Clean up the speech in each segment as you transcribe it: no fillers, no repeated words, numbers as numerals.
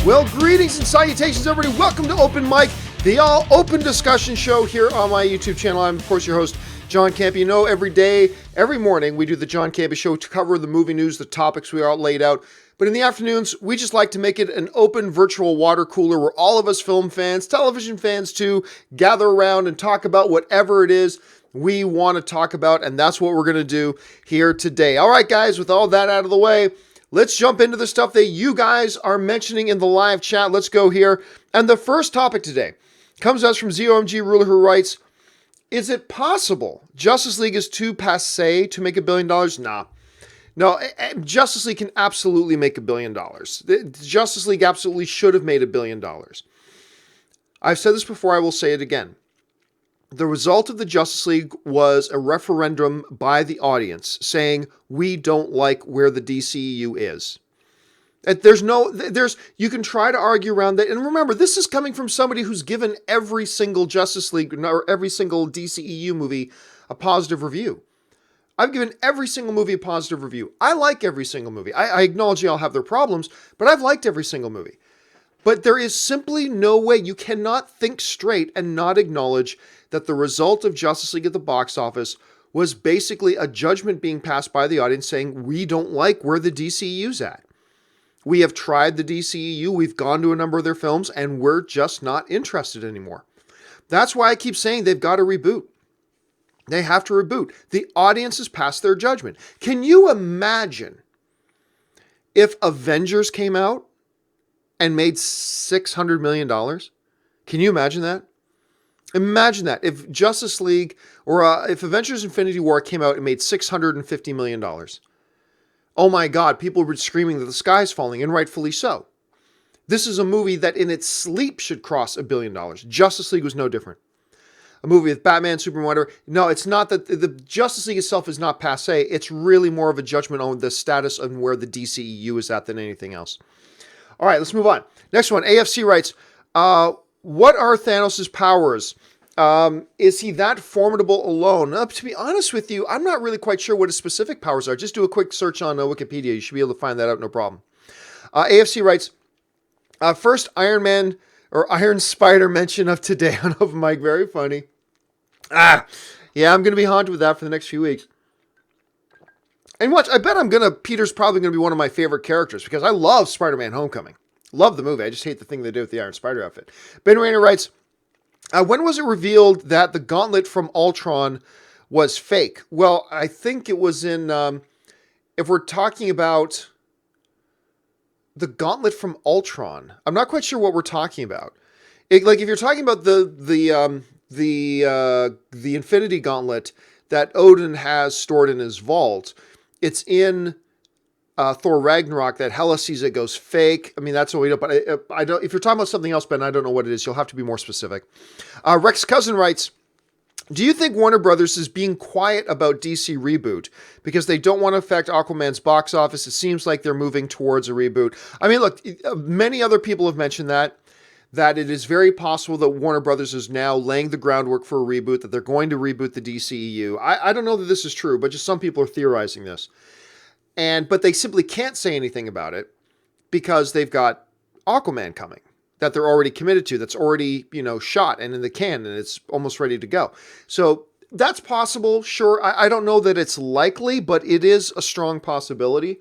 Well, greetings and salutations, everybody. Welcome to Open Mic, the all-open discussion show here on my YouTube channel. I'm, of course, your host, John Campea. You know, every day, every morning, we do the John Campea Show to cover the movie news, the topics we all laid out. But in the afternoons, we just like to make it an open virtual water cooler where all of us film fans, television fans too, gather around and talk about whatever it is we want to talk about. And that's what we're going to do here today. All right, guys, with all that out of the way, let's jump into the stuff that you guys are mentioning in the live chat. Let's go here. And the first topic today comes to us from ZOMG Ruler, who writes, is it possible Justice League is too passé to make $1 billion? Nah. No, Justice League can absolutely make $1 billion. Justice League absolutely should have made $1 billion. I've said this before, I will say it again. The result of the Justice League was a referendum by the audience saying, we don't like where the DCEU is. You can try to argue around that. And remember, this is coming from somebody who's given every single Justice League or every single DCEU movie a positive review. I've given every single movie a positive review. I like every single movie. I acknowledge they all have their problems, but I've liked every single movie. But there is simply no way. You cannot think straight and not acknowledge that the result of Justice League at the box office was basically a judgment being passed by the audience saying, we don't like where the DCEU's at. We have tried the DCEU, we've gone to a number of their films, and we're just not interested anymore. That's why I keep saying they've got to reboot. They have to reboot. The audience has passed their judgment. Can you imagine if Avengers came out and made $600 million? Can you imagine that? Imagine that. If Justice League or if Avengers Infinity War came out and made $650 million. Oh my God, people were screaming that the sky's falling, and rightfully so. This is a movie that in its sleep should cross $1 billion. Justice League was no different. A movie with Batman, Superman, whatever. No, it's not that the Justice League itself is not passé. It's really more of a judgment on the status of where the DCEU is at than anything else. All right, let's move on. Next one, AFC writes, what are Thanos' powers? Is he that formidable alone? To be honest with you, I'm not really quite sure what his specific powers are. Just do a quick search on Wikipedia. You should be able to find that out, no problem. AFC writes, first Iron Spider mention of today on Open Mic. Very funny. Yeah, I'm going to be haunted with that for the next few weeks. And watch, I bet Peter's probably going to be one of my favorite characters because I love Spider-Man Homecoming. Love the movie. I just hate the thing they did with the Iron Spider outfit. Ben Rayner writes, when was it revealed that the gauntlet from Ultron was fake? Well, I think it was in, if we're talking about the gauntlet from Ultron, I'm not quite sure what we're talking about. If you're talking about the Infinity Gauntlet that Odin has stored in his vault, it's in Thor Ragnarok that Hela sees it, goes fake. I mean, that's what we know. But I don't. If you're talking about something else, Ben, I don't know what it is. You'll have to be more specific. Rex Cousin writes, do you think Warner Brothers is being quiet about DC reboot because they don't want to affect Aquaman's box office? It seems like they're moving towards a reboot. I mean, look, many other people have mentioned that it is very possible that Warner Brothers is now laying the groundwork for a reboot, that they're going to reboot the DCEU. I don't know that this is true, but just some people are theorizing this. But they simply can't say anything about it because they've got Aquaman coming that they're already committed to, that's already, shot and in the can, and it's almost ready to go. So that's possible, sure. I don't know that it's likely, but it is a strong possibility.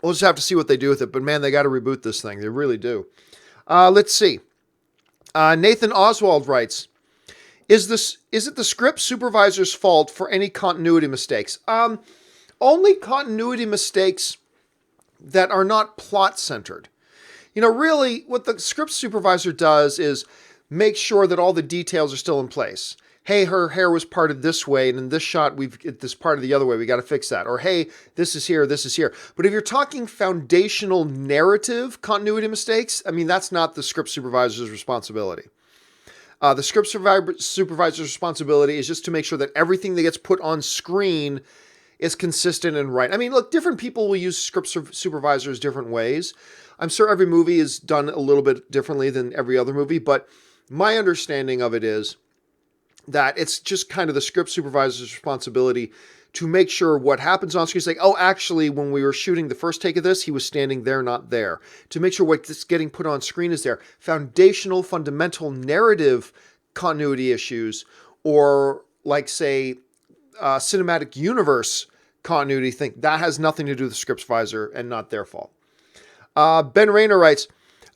We'll just have to see what they do with it. But man, they got to reboot this thing. They really do. Let's see. Nathan Oswald writes, is it the script supervisor's fault for any continuity mistakes? Only continuity mistakes that are not plot-centered. Really, what the script supervisor does is make sure that all the details are still in place. Hey, her hair was parted this way, and in this shot, we've get this parted the other way. We got to fix that. Or, hey, this is here, this is here. But if you're talking foundational narrative continuity mistakes, I mean, that's not the script supervisor's responsibility. The script supervisor's responsibility is just to make sure that everything that gets put on screen is consistent and right. I mean, look, different people will use script supervisors different ways. I'm sure every movie is done a little bit differently than every other movie, but my understanding of it is that it's just kind of the script supervisor's responsibility to make sure what happens on screen is like, oh, actually, when we were shooting the first take of this, he was standing there, not there. To make sure what's getting put on screen is there. Foundational, fundamental narrative continuity issues, or like, say, cinematic universe continuity thing, that has nothing to do with the script supervisor and not their fault. Ben Rayner writes,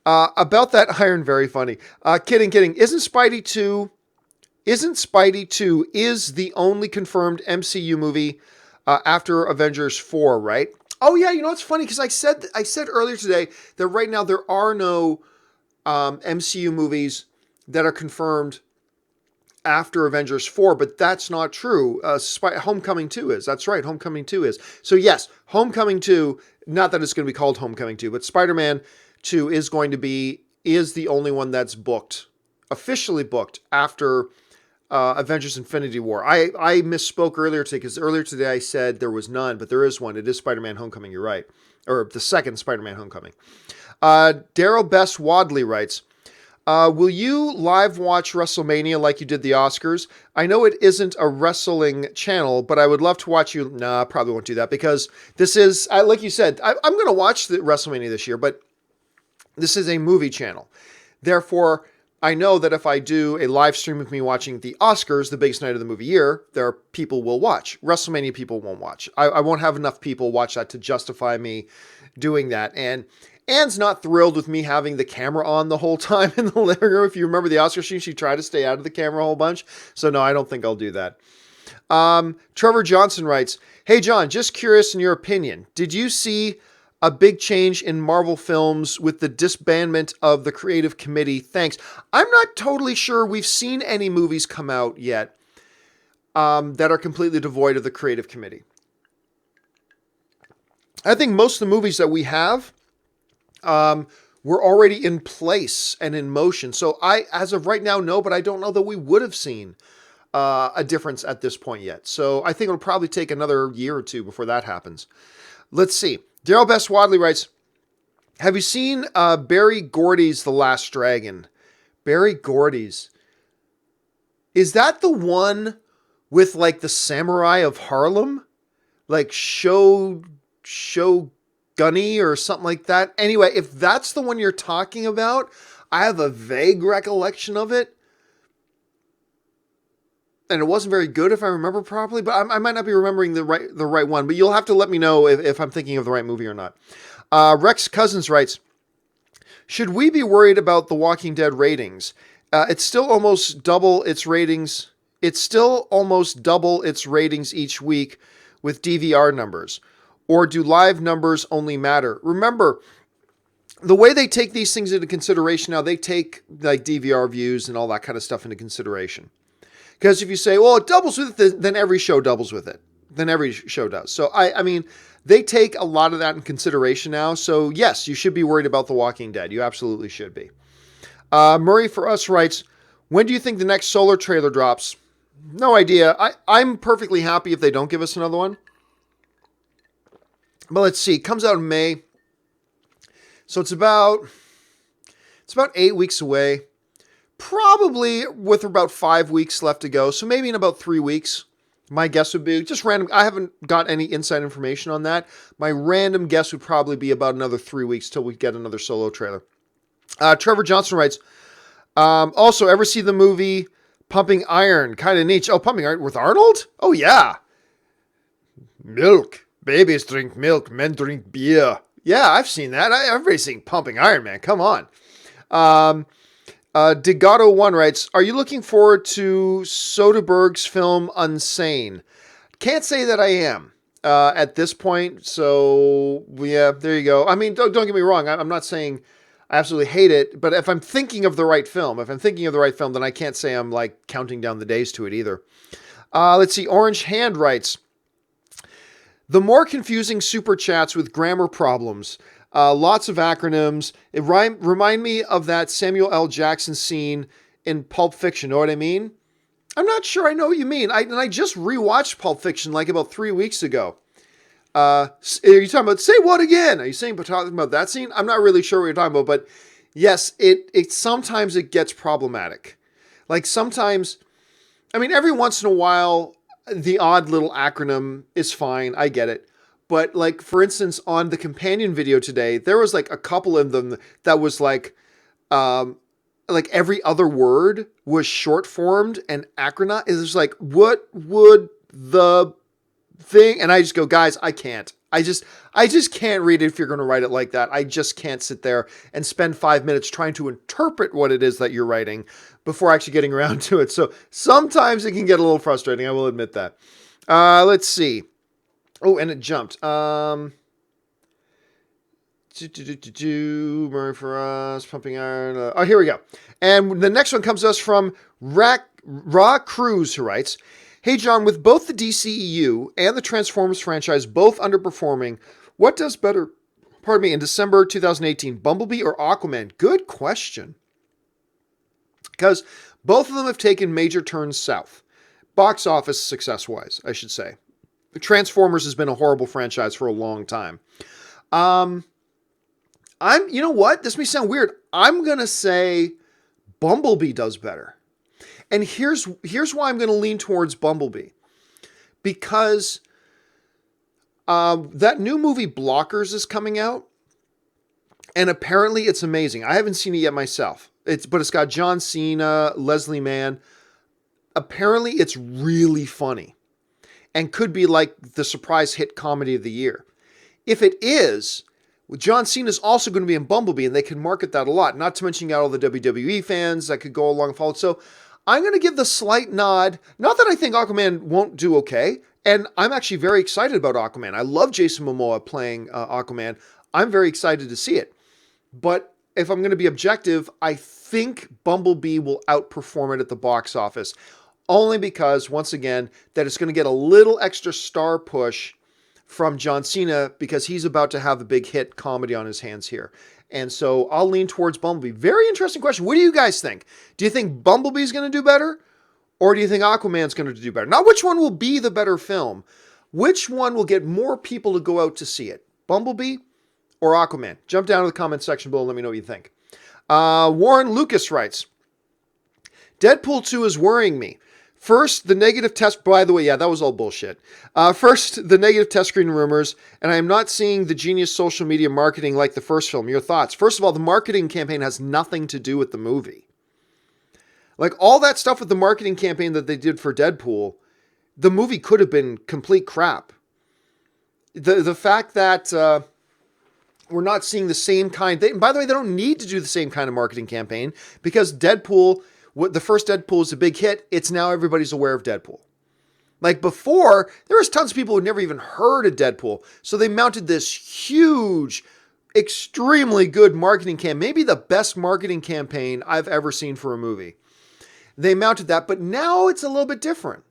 about that iron, very funny. Kidding. Isn't Spidey 2 is the only confirmed MCU movie after Avengers 4, right? Oh yeah, it's funny because I said earlier today that right now there are no MCU movies that are confirmed after Avengers 4, but that's not true. Homecoming 2 is. That's right, Homecoming 2 is. So yes, Homecoming 2, not that it's going to be called Homecoming 2, but Spider-Man 2 is the only one that's booked, officially booked after Avengers Infinity War. I misspoke earlier today because earlier today I said there was none, but there is one. It is Spider-Man Homecoming, you're right. Or the second Spider-Man Homecoming. Daryl Best Wadley writes, will you live watch WrestleMania like you did the Oscars? I know it isn't a wrestling channel, but I would love to watch you. Nah, I probably won't do that because this is, like you said, I'm going to watch the WrestleMania this year, but this is a movie channel. Therefore, I know that if I do a live stream of me watching the Oscars, the biggest night of the movie year, there are people will watch. WrestleMania people won't watch. I won't have enough people watch that to justify me doing that. And Anne's not thrilled with me having the camera on the whole time in the living room. If you remember the Oscar scene, she tried to stay out of the camera a whole bunch. So no, I don't think I'll do that. Trevor Johnson writes, hey John, just curious in your opinion, did you see a big change in Marvel films with the disbandment of the creative committee? Thanks. I'm not totally sure we've seen any movies come out yet that are completely devoid of the creative committee. I think most of the movies that we have were already in place and in motion. So as of right now, no, but I don't know that we would have seen a difference at this point yet. So I think it'll probably take another year or two before that happens. Let's see. Daryl Best Wadley writes, have you seen Barry Gordy's The Last Dragon? Barry Gordy's. Is that the one with like the samurai of Harlem? Like Shogunny or something like that? Anyway, if that's the one you're talking about, I have a vague recollection of it. And it wasn't very good if I remember properly, but I might not be remembering the right one. But you'll have to let me know if I'm thinking of the right movie or not. Rex Cousins writes, should we be worried about The Walking Dead ratings? It's still almost double its ratings. It's still almost double its ratings each week with DVR numbers. Or do live numbers only matter? Remember, the way they take these things into consideration now, they take like DVR views and all that kind of stuff into consideration. Because if you say, well, it doubles with it, then every show doubles with it. Then every show does. So, I mean, they take a lot of that in consideration now. So, yes, you should be worried about The Walking Dead. You absolutely should be. Murray for Us writes, when do you think the next Solar trailer drops? No idea. I'm perfectly happy if they don't give us another one. But let's see. It comes out in May. So it's about 8 weeks away. Probably with about 5 weeks left to go. So maybe in about 3 weeks. My guess would be just random. I haven't got any inside information on that. My random guess would probably be about another 3 weeks till we get another Solo trailer. Trevor Johnson writes, also, ever see the movie Pumping Iron? Kind of niche. Oh, Pumping Iron with Arnold? Oh, yeah. Milk. Babies drink milk. Men drink beer. Yeah, I've seen that. Everybody's saying Pumping Iron, man. Come on. Degato1 writes, are you looking forward to Soderbergh's film Unsane? Can't say that I am at this point. So, yeah, there you go. I mean, don't get me wrong. I'm not saying I absolutely hate it. But if I'm thinking of the right film, then I can't say I'm like counting down the days to it either. Let's see. Orange Hand writes, the more confusing super chats with grammar problems. Lots of acronyms. It remind me of that Samuel L. Jackson scene in Pulp Fiction. Know what I mean? I'm not sure I know what you mean. I just rewatched Pulp Fiction like about 3 weeks ago. Are you talking about, say what again? Are you talking about that scene? I'm not really sure what you're talking about, but yes, it sometimes it gets problematic. Like sometimes, I mean, every once in a while, the odd little acronym is fine. I get it. But like, for instance, on the companion video today, there was like a couple of them that was um, like every other word was short formed and acronym. It's just like, what would the thing? And I just go, guys, I can't. I just can't read it if you're going to write it like that. I just can't sit there and spend 5 minutes trying to interpret what it is that you're writing before actually getting around to it. So sometimes it can get a little frustrating. I will admit that. Let's see. Oh, and it jumped. Murray for us, pumping iron. Oh, here we go. And the next one comes to us from Raw Cruz, who writes, "Hey John, with both the DCEU and the Transformers franchise both underperforming, what does better, in December 2018, Bumblebee or Aquaman?" Good question. Because both of them have taken major turns south. Box office success-wise, I should say. Transformers has been a horrible franchise for a long time. You know what? This may sound weird. I'm going to say Bumblebee does better. And here's why I'm going to lean towards Bumblebee. Because that new movie Blockers is coming out. And apparently it's amazing. I haven't seen it yet myself. But it's got John Cena, Leslie Mann. Apparently it's really funny. And could be like the surprise hit comedy of the year. If it is, John Cena is also going to be in Bumblebee, and they can market that a lot. Not to mention you got all the WWE fans that could go along and follow. So I'm going to give the slight nod. Not that I think Aquaman won't do okay. And I'm actually very excited about Aquaman. I love Jason Momoa playing Aquaman. I'm very excited to see it. But if I'm going to be objective, I think Bumblebee will outperform it at the box office. Only because, once again, that it's going to get a little extra star push from John Cena because he's about to have a big hit comedy on his hands here. And so I'll lean towards Bumblebee. Very interesting question. What do you guys think? Do you think Bumblebee's going to do better? Or do you think Aquaman's going to do better? Not which one will be the better film. Which one will get more people to go out to see it? Bumblebee or Aquaman? Jump down to the comment section below and let me know what you think. Warren Lucas writes, "Deadpool 2 is worrying me. First, the negative test," by the way, yeah, that was all bullshit. First, the negative test screen rumors, and I am not seeing the genius social media marketing like the first film. Your thoughts? First of all, the marketing campaign has nothing to do with the movie. Like all that stuff with the marketing campaign that they did for Deadpool, the movie could have been complete crap. The fact that we're not seeing the same kind, and by the way, they don't need to do the same kind of marketing campaign because Deadpool, the first Deadpool is a big hit. It's now everybody's aware of Deadpool. Like before, there was tons of people who never even heard of Deadpool. So they mounted this huge, extremely good marketing campaign. Maybe the best marketing campaign I've ever seen for a movie. They mounted that, but now it's a little bit different.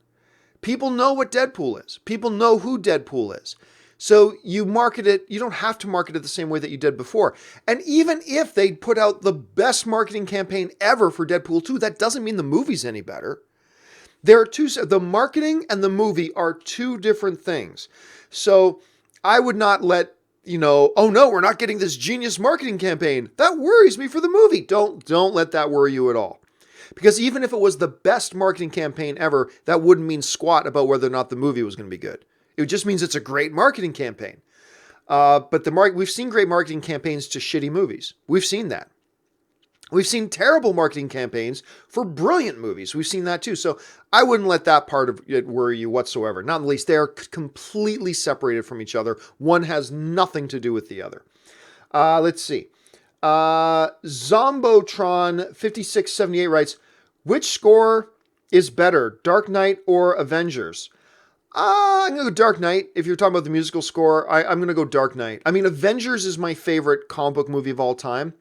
People know what Deadpool is. People know who Deadpool is. So you market it, you don't have to market it the same way that you did before. And even if they put out the best marketing campaign ever for Deadpool 2, that doesn't mean the movie's any better. The marketing and the movie are two different things. So I would not let, oh no, we're not getting this genius marketing campaign. That worries me for the movie. Don't let that worry you at all. Because even if it was the best marketing campaign ever, that wouldn't mean squat about whether or not the movie was going to be good. It just means it's a great marketing campaign. But we've seen great marketing campaigns to shitty movies. We've seen that. We've seen terrible marketing campaigns for brilliant movies. We've seen that too. So I wouldn't let that part of it worry you whatsoever. Not the least, they are completely separated from each other. One has nothing to do with the other. Let's see. Zombotron 5678 writes, "Which score is better, Dark Knight or Avengers?" I'm going to go Dark Knight. If you're talking about the musical score, I'm going to go Dark Knight. I mean, Avengers is my favorite comic book movie of all time.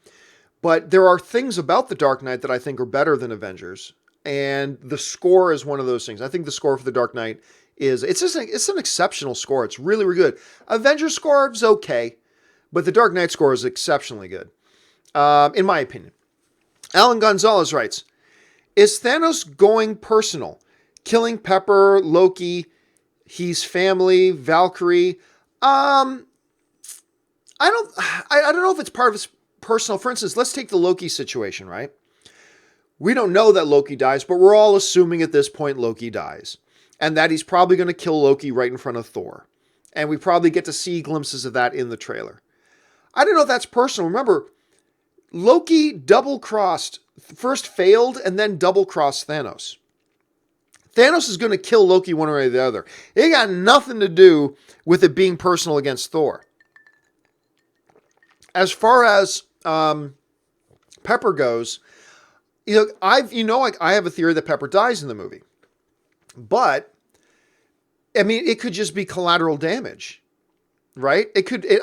But there are things about The Dark Knight that I think are better than Avengers. And the score is one of those things. I think the score for The Dark Knight it's an exceptional score. It's really, really good. Avengers score is okay. But the Dark Knight score is exceptionally good. In my opinion. Alan Gonzalez writes, "Is Thanos going personal? Killing Pepper, Loki, his family, Valkyrie. I don't know if it's part of his personal. For instance, let's take the Loki situation, right? We don't know that Loki dies, but we're all assuming at this point Loki dies. And that he's probably going to kill Loki right in front of Thor. And we probably get to see glimpses of that in the trailer. I don't know if that's personal. Remember, Loki double-crossed, first failed and then double-crossed Thanos. Thanos is going to kill Loki one way or the other. It got nothing to do with it being personal against Thor. As far as Pepper goes, I have a theory that Pepper dies in the movie. But, I mean, it could just be collateral damage, right?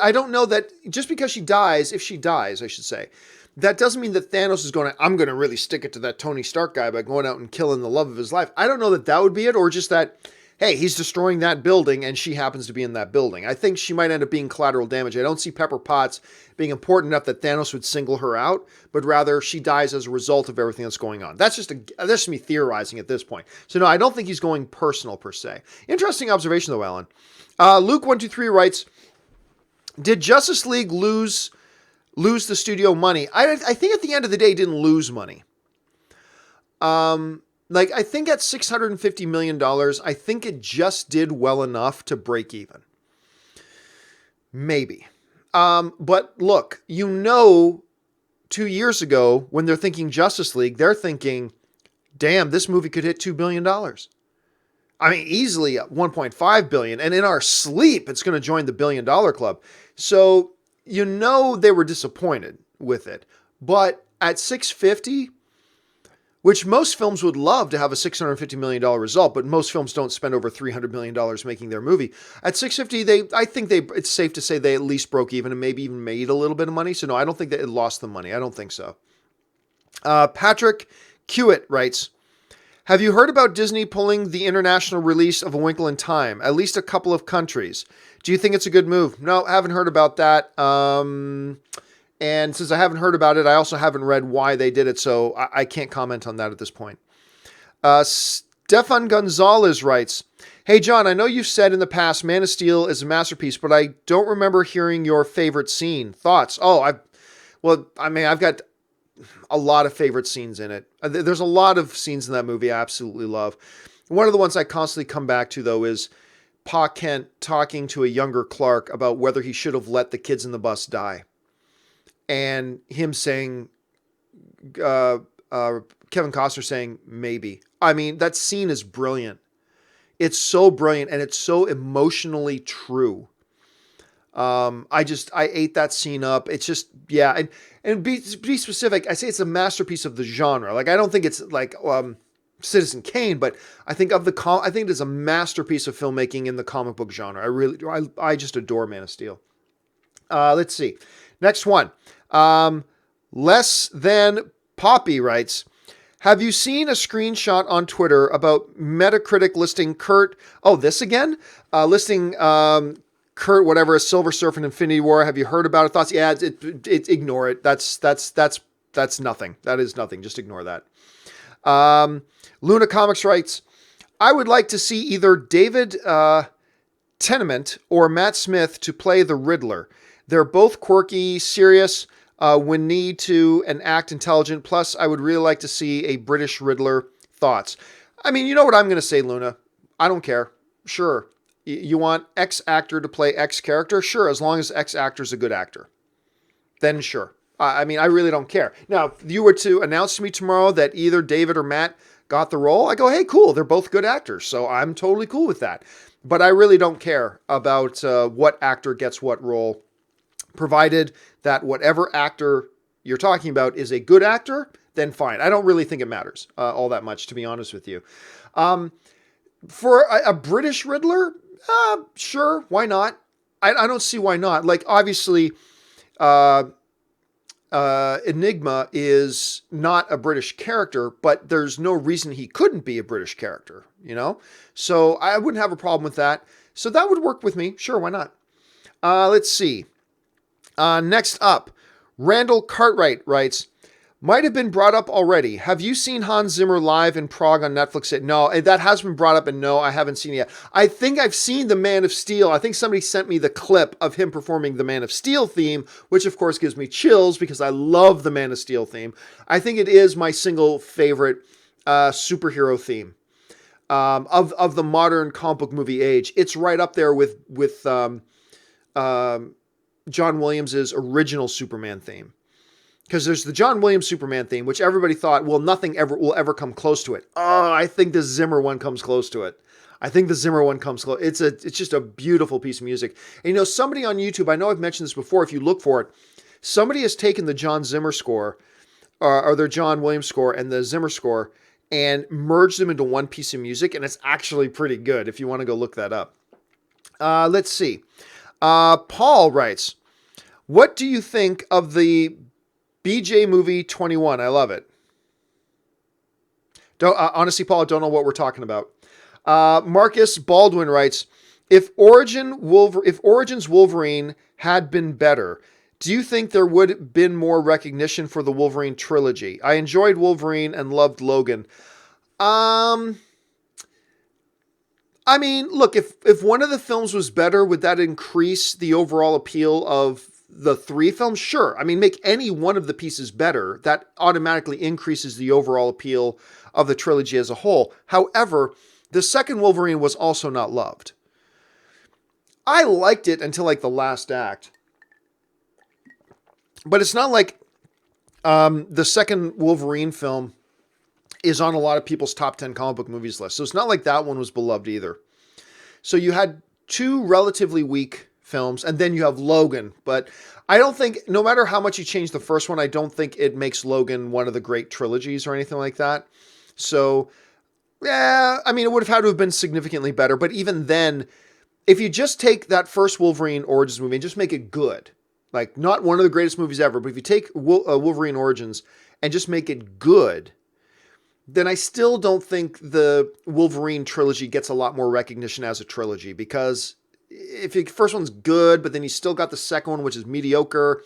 I don't know that just because she dies, if she dies, I should say, that doesn't mean that Thanos is I'm going to really stick it to that Tony Stark guy by going out and killing the love of his life. I don't know that would be it, or just that, hey, he's destroying that building and she happens to be in that building. I think she might end up being collateral damage. I don't see Pepper Potts being important enough that Thanos would single her out, but rather she dies as a result of everything that's going on. That's just me theorizing at this point. So no, I don't think he's going personal per se. Interesting observation though, Alan. Luke123 writes, did Justice League lose the studio money? I think at the end of the day, it didn't lose money. I think at $650 million, I think it just did well enough to break even. Maybe. But look, 2 years ago, when they're thinking Justice League, they're thinking, damn, this movie could hit $2 billion. I mean, easily $1.5 billion. And in our sleep, it's going to join the $1 billion club. So, they were disappointed with it. But at 650, which most films would love to have a $650 million result, but most films don't spend over $300 million making their movie. At 650, I think it's safe to say they at least broke even and maybe even made a little bit of money. So no, I don't think that it lost them money. I don't think so. Patrick Hewitt writes, have you heard about Disney pulling the international release of A Wrinkle in Time? At least a couple of countries. Do you think it's a good move? No, haven't heard about that. And since I haven't heard about it, I also haven't read why they did it, so I can't comment on that at this point. Stefan Gonzalez writes, hey, John, I know you've said in the past Man of Steel is a masterpiece, but I don't remember hearing your favorite scene. Thoughts? I've got a lot of favorite scenes in it. There's a lot of scenes in that movie I absolutely love. One of the ones I constantly come back to, though, is Pa Kent talking to a younger Clark about whether he should have let the kids in the bus die. And him saying, Kevin Costner saying, maybe. I mean, that scene is brilliant. It's so brilliant and it's so emotionally true. I ate that scene up. It's just, yeah. And be specific, I say it's a masterpiece of the genre. Like, I don't think it's like Citizen Kane, but I think I think it is a masterpiece of filmmaking in the comic book genre. I just adore Man of Steel. Let's see. Next one. Less Than Poppy writes, have you seen a screenshot on Twitter about Metacritic listing Kurt? Oh, this again? Listing Kurt, whatever, a Silver Surfer in Infinity War. Have you heard about it? Thoughts? Yeah, ignore it. That's nothing. That is nothing. Just ignore that. Luna Comics writes, I would like to see either David Tennant or Matt Smith to play the Riddler. They're both quirky, serious, when need to, and act intelligent. Plus, I would really like to see a British Riddler. Thoughts? I mean, you know what I'm going to say, Luna. I don't care. Sure. You want X actor to play X character? Sure, as long as X actor's a good actor. Then sure. I mean, I really don't care. Now, if you were to announce to me tomorrow that either David or Matt got the role, I go, hey, cool. They're both good actors. So I'm totally cool with that. But I really don't care about what actor gets what role, provided that whatever actor you're talking about is a good actor, then fine. I don't really think it matters all that much, to be honest with you. For a British Riddler, sure, why not? I don't see why not. Like, obviously, Enigma is not a British character, but there's no reason he couldn't be a British character, So I wouldn't have a problem with that. So that would work with me. Sure, why not? Let's see. Next up, Randall Cartwright writes, Might have been brought up already. Have you seen Hans Zimmer live in Prague on Netflix? No, that has been brought up, and no, I haven't seen it yet. I think I've seen The Man of Steel. I think somebody sent me the clip of him performing the Man of Steel theme, which of course gives me chills because I love the Man of Steel theme. I think it is my single favorite superhero theme of the modern comic book movie age. It's right up there with John Williams's original Superman theme. Because there's the John Williams Superman theme, which everybody thought, well, nothing ever will ever come close to it. Oh, I think the Zimmer one comes close to it. I think the Zimmer one comes close. It's just a beautiful piece of music. And somebody on YouTube, I know I've mentioned this before, if you look for it, somebody has taken the John Zimmer score, or their John Williams score and the Zimmer score, and merged them into one piece of music, and it's actually pretty good if you want to go look that up. Let's see. Paul writes, what do you think of the BJ movie 21? I love it. Honestly, Paul, I don't know what we're talking about. Marcus Baldwin writes, if Origins Wolverine had been better, do you think there would have been more recognition for the Wolverine trilogy? I enjoyed Wolverine and loved Logan. I mean, look, if one of the films was better, would that increase the overall appeal of the three films? Sure. I mean, make any one of the pieces better. That automatically increases the overall appeal of the trilogy as a whole. However, the second Wolverine was also not loved. I liked it until like the last act. But it's not like the second Wolverine film is on a lot of people's top 10 comic book movies list. So it's not like that one was beloved either. So you had two relatively weak films, and then you have Logan. But I don't think, no matter how much you change the first one, I don't think it makes Logan one of the great trilogies or anything like that. So, yeah, I mean, it would have had to have been significantly better. But even then, if you just take that first Wolverine Origins movie and just make it good, like not one of the greatest movies ever, but if you take Wolverine Origins and just make it good, then I still don't think the Wolverine trilogy gets a lot more recognition as a trilogy, because if the first one's good, but then you still got the second one, which is mediocre,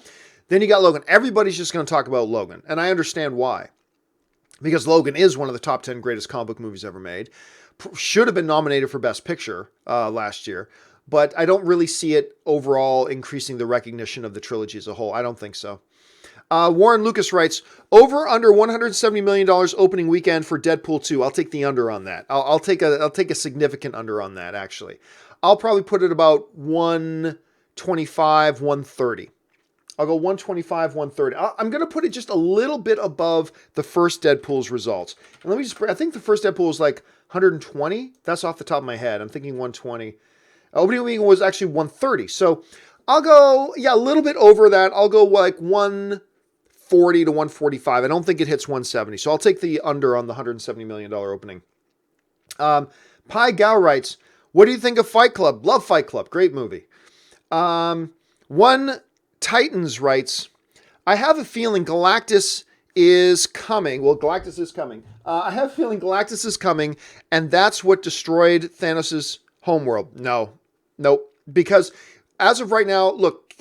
then you got Logan. Everybody's just going to talk about Logan, and I understand why. Because Logan is one of the top 10 greatest comic book movies ever made. Should have been nominated for Best Picture last year, but I don't really see it overall increasing the recognition of the trilogy as a whole. I don't think so. Warren Lucas writes, over under $170 million opening weekend for Deadpool 2. I'll take the under on that. I'll take a significant under on that, actually. I'll probably put it about 125, 130. I'll go 125, 130. I'm going to put it just a little bit above the first Deadpool's results. And let me just, I think the first Deadpool was like 120. That's off the top of my head. I'm thinking 120. Opening weekend was actually 130. So I'll go, a little bit over that. I'll go like 140 to 145. I don't think it hits 170. So I'll take the under on the $170 million opening. Pi Gao writes, what do you think of Fight Club? Love Fight Club. Great movie. One Titans writes, I have a feeling Galactus is coming. Well, Galactus is coming. I have a feeling Galactus is coming, and that's what destroyed Thanos' homeworld. Nope. Because as of right now, look,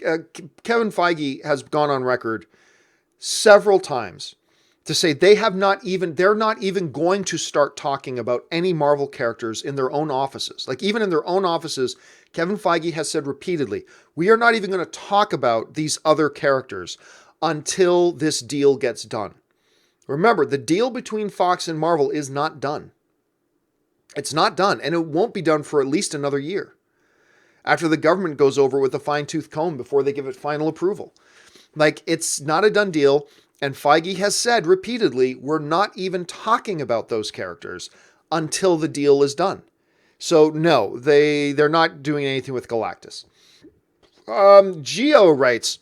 Kevin Feige has gone on record several times to say they're not even going to start talking about any Marvel characters in their own offices. Like even in their own offices, Kevin Feige has said repeatedly, we are not even going to talk about these other characters until this deal gets done. Remember, the deal between Fox and Marvel is not done. It's not done, and it won't be done for at least another year, after the government goes over with a fine-tooth comb before they give it final approval. Like, it's not a done deal, and Feige has said repeatedly, we're not even talking about those characters until the deal is done. So, no, they're not doing anything with Galactus. Geo writes,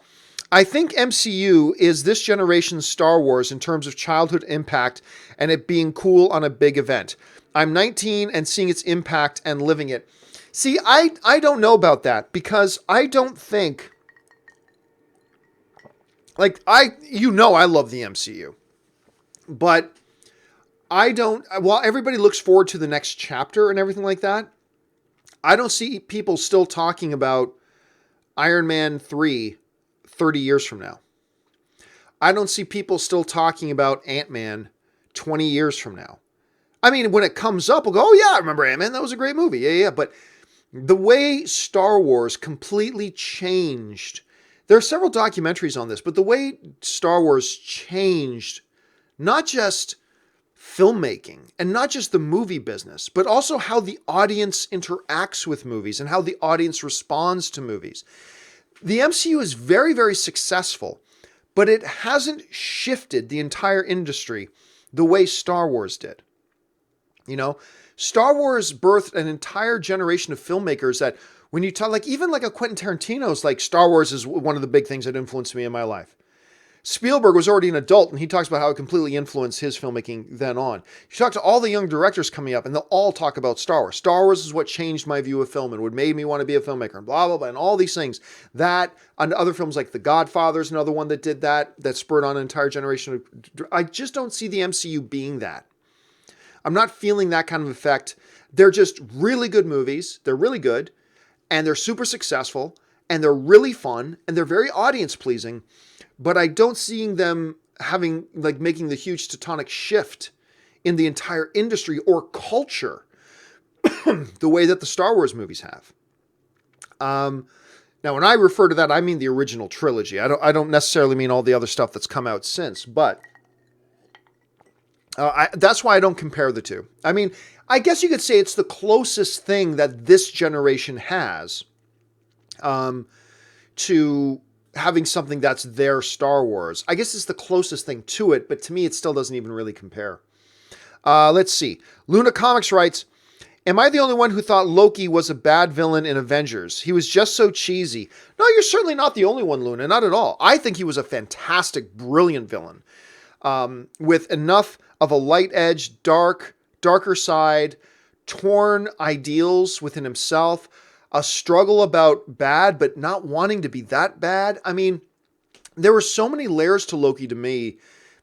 I think MCU is this generation's Star Wars in terms of childhood impact and it being cool on a big event. I'm 19 and seeing its impact and living it. See, I don't know about that, because I don't think, like, I love the MCU, but I don't, while everybody looks forward to the next chapter and everything like that, I don't see people still talking about Iron Man 3 30 years from now. I don't see people still talking about Ant-Man 20 years from now. I mean, when it comes up, we'll go, oh yeah, I remember Ant-Man. That was a great movie. Yeah. But the way Star Wars completely changed, there are several documentaries on this, but the way Star Wars changed not just filmmaking and not just the movie business, but also how the audience interacts with movies and how the audience responds to movies. The MCU is very, very successful, but it hasn't shifted the entire industry the way Star Wars did. You know, Star Wars birthed an entire generation of filmmakers that when you talk, like even like a Quentin Tarantino's, like Star Wars is one of the big things that influenced me in my life. Spielberg was already an adult, and he talks about how it completely influenced his filmmaking then on. You talk to all the young directors coming up, and they'll all talk about Star Wars. Star Wars is what changed my view of film and what made me want to be a filmmaker, and blah, blah, blah, and all these things. That, and other films like The Godfather is another one that did that spurred on an entire generation. I just don't see the MCU being that. I'm not feeling that kind of effect. They're just really good movies. They're really good, and they're super successful, and they're really fun, and they're very audience-pleasing. But I don't seeing them having, like, making the huge tectonic shift in the entire industry or culture the way that the Star Wars movies have. Now, when I refer to that, I mean the original trilogy. I don't necessarily mean all the other stuff that's come out since, but that's why I don't compare the two. I mean, I guess you could say it's the closest thing that this generation has to having something that's their Star Wars. I guess it's the closest thing to it, but to me, it still doesn't even really compare. Let's see. Luna Comics writes, am I the only one who thought Loki was a bad villain in Avengers? He was just so cheesy. No, you're certainly not the only one, Luna. Not at all. I think he was a fantastic, brilliant villain. With enough of a light edge, darker side, torn ideals within himself, a struggle about bad, but not wanting to be that bad. I mean, there were so many layers to Loki to me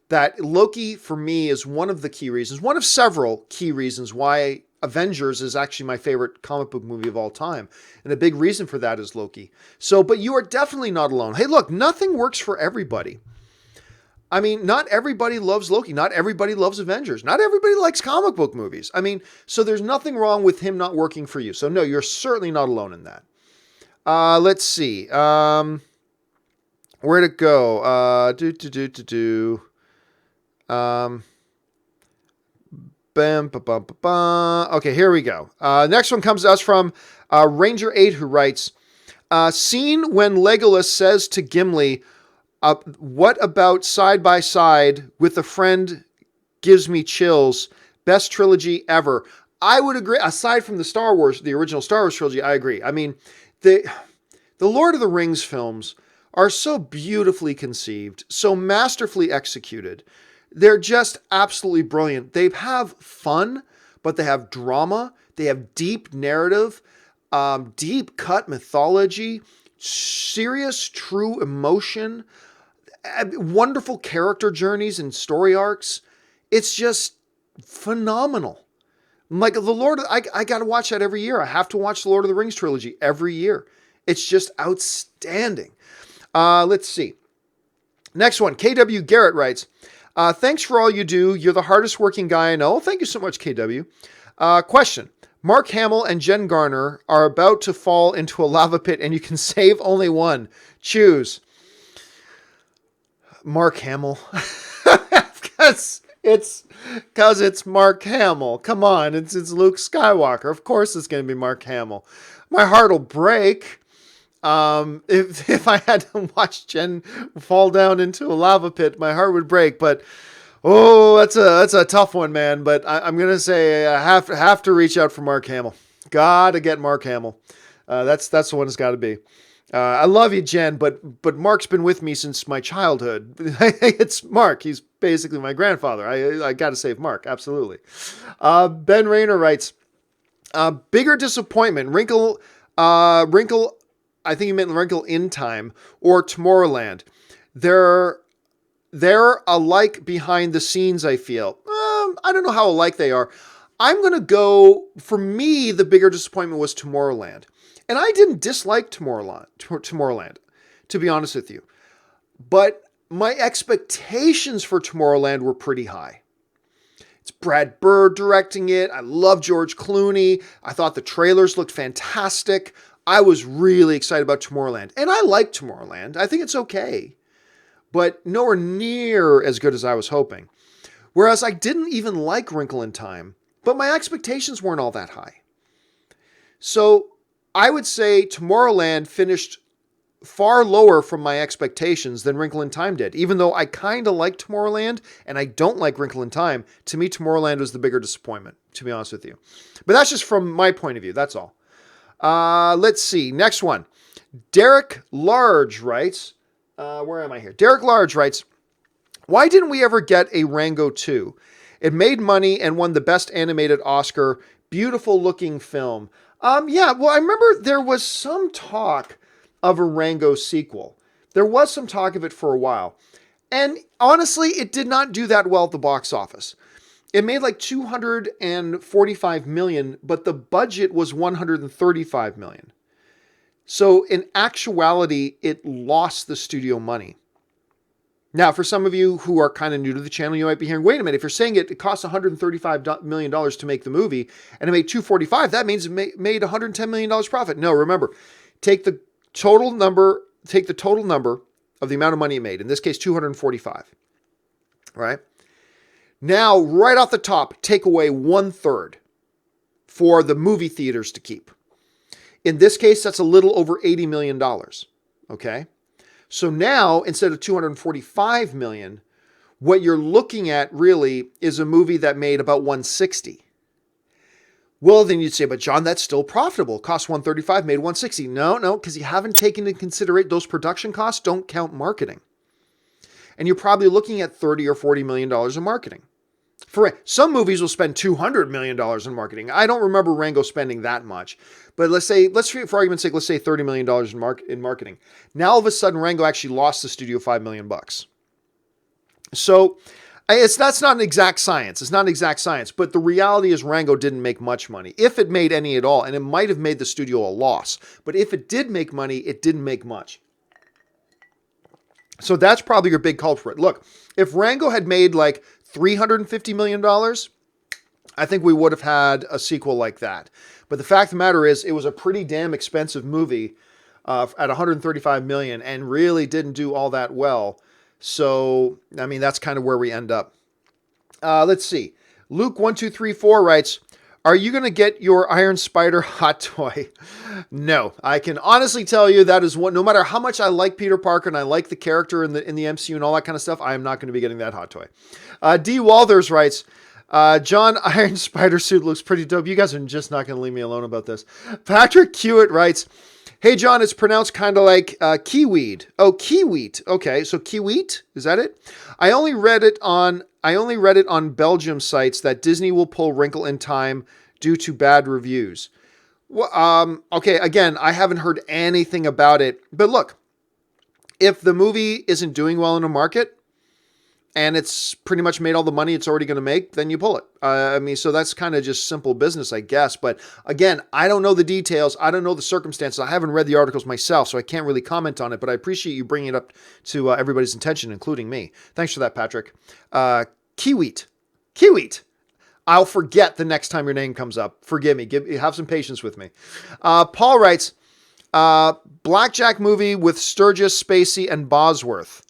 that Loki, for me, is one of the key reasons, one of several key reasons why Avengers is actually my favorite comic book movie of all time. And a big reason for that is Loki. So, but you are definitely not alone. Hey, look, nothing works for everybody. I mean, not everybody loves Loki. Not everybody loves Avengers. Not everybody likes comic book movies. I mean, so there's nothing wrong with him not working for you. So no, you're certainly not alone in that. Let's see. Where'd it go? Okay, here we go. Next one comes to us from Ranger8, who writes, scene when Legolas says to Gimli, what about side by side with a friend gives me chills. Best trilogy ever. I would agree. Aside from the Star Wars, the original Star Wars trilogy, I agree. I mean, the Lord of the Rings films are so beautifully conceived, so masterfully executed. They're just absolutely brilliant. They have fun, but they have drama. They have deep narrative, deep cut mythology, serious, true emotion, wonderful character journeys and story arcs. It's just phenomenal. Like the Lord, I got to watch that every year. I have to watch the Lord of the Rings trilogy every year. It's just outstanding. Let's see. Next one, KW Garrett writes, thanks for all you do. You're the hardest working guy I know. Well, thank you so much, KW. Question. Mark Hamill and Jen Garner are about to fall into a lava pit and you can save only one. Choose. Mark Hamill. Because it's Mark Hamill. Come on, it's Luke Skywalker. Of course it's going to be Mark Hamill. My heart will break if I had to watch Jen fall down into a lava pit. My heart would break. But that's a tough one, man. But I'm going to say I have to reach out for Mark Hamill. Gotta get Mark Hamill. That's the one it's got to be. I love you, Jen, but Mark's been with me since my childhood. It's Mark. He's basically my grandfather. I got to save Mark. Absolutely. Ben Rayner writes, bigger disappointment, Wrinkle, I think he meant Wrinkle in Time, or Tomorrowland. They're alike behind the scenes, I feel. I don't know how alike they are. I'm going to go, for me, the bigger disappointment was Tomorrowland. And I didn't dislike Tomorrowland, to be honest with you. But my expectations for Tomorrowland were pretty high. It's Brad Bird directing it. I love George Clooney. I thought the trailers looked fantastic. I was really excited about Tomorrowland. And I like Tomorrowland. I think it's okay, but nowhere near as good as I was hoping. Whereas I didn't even like Wrinkle in Time, but my expectations weren't all that high. So I would say Tomorrowland finished far lower from my expectations than Wrinkle in Time did. Even though I kind of like Tomorrowland and I don't like Wrinkle in Time, to me, Tomorrowland was the bigger disappointment, to be honest with you. But that's just from my point of view. That's all. Let's see. Next one. Derek Large writes, where am I here? Derek Large writes, why didn't we ever get a Rango 2? It made money and won the Best Animated Oscar. Beautiful looking film. Yeah, well, I remember there was some talk of a Rango sequel. There was some talk of it for a while. And honestly, it did not do that well at the box office. It made like $245 million, but the budget was $135 million. So in actuality, it lost the studio money. Now, for some of you who are kind of new to the channel, you might be hearing, wait a minute, if you're saying it cost $135 million to make the movie and it made $245, that means it made $110 million profit. No, remember, take the total number of the amount of money it made. In this case, 245. Right? Now, right off the top, take away 1/3 for the movie theaters to keep. In this case, that's a little over $80 million. Okay? So now, instead of $245 million, what you're looking at really is a movie that made about $160. Well, then you'd say, but John, that's still profitable. Cost $135, made $160. No, because you haven't taken into consideration those production costs don't count marketing. And you're probably looking at $30 or $40 million in marketing. For some movies will spend $200 million in marketing. I don't remember Rango spending that much. But let's for argument's sake, let's say $30 million in marketing. Now, all of a sudden, Rango actually lost the studio $5 million. So that's not an exact science. It's not an exact science. But the reality is Rango didn't make much money. If it made any at all, and it might have made the studio a loss. But if it did make money, it didn't make much. So that's probably your big culprit. Look, if Rango had made like $350 million, I think we would have had a sequel like that. But the fact of the matter is, it was a pretty damn expensive movie at $135 million and really didn't do all that well. So, I mean, that's kind of where we end up. Let's see. Luke1234 writes, are you going to get your Iron Spider hot toy? No, I can honestly tell you that is what, no matter how much I like Peter Parker and I like the character in the MCU and all that kind of stuff, I am not going to be getting that hot toy. D. Walters writes, John, Iron Spider suit looks pretty dope. You guys are just not going to leave me alone about this. Patrick Hewitt writes, hey, John, it's pronounced kind of like kiweed. Oh, kiweet. Okay, so kiweet? Is that it? I only read it on Belgium sites that Disney will pull Wrinkle in Time due to bad reviews. Well, okay, again, I haven't heard anything about it. But look, if the movie isn't doing well in a market, and it's pretty much made all the money it's already going to make, then you pull it. I mean, so that's kind of just simple business, I guess. But again, I don't know the details. I don't know the circumstances. I haven't read the articles myself, so I can't really comment on it. But I appreciate you bringing it up to everybody's attention, including me. Thanks for that, Patrick. Kiweet. I'll forget the next time your name comes up. Forgive me. Have some patience with me. Paul writes, Blackjack movie with Sturgis, Spacey, and Bosworth.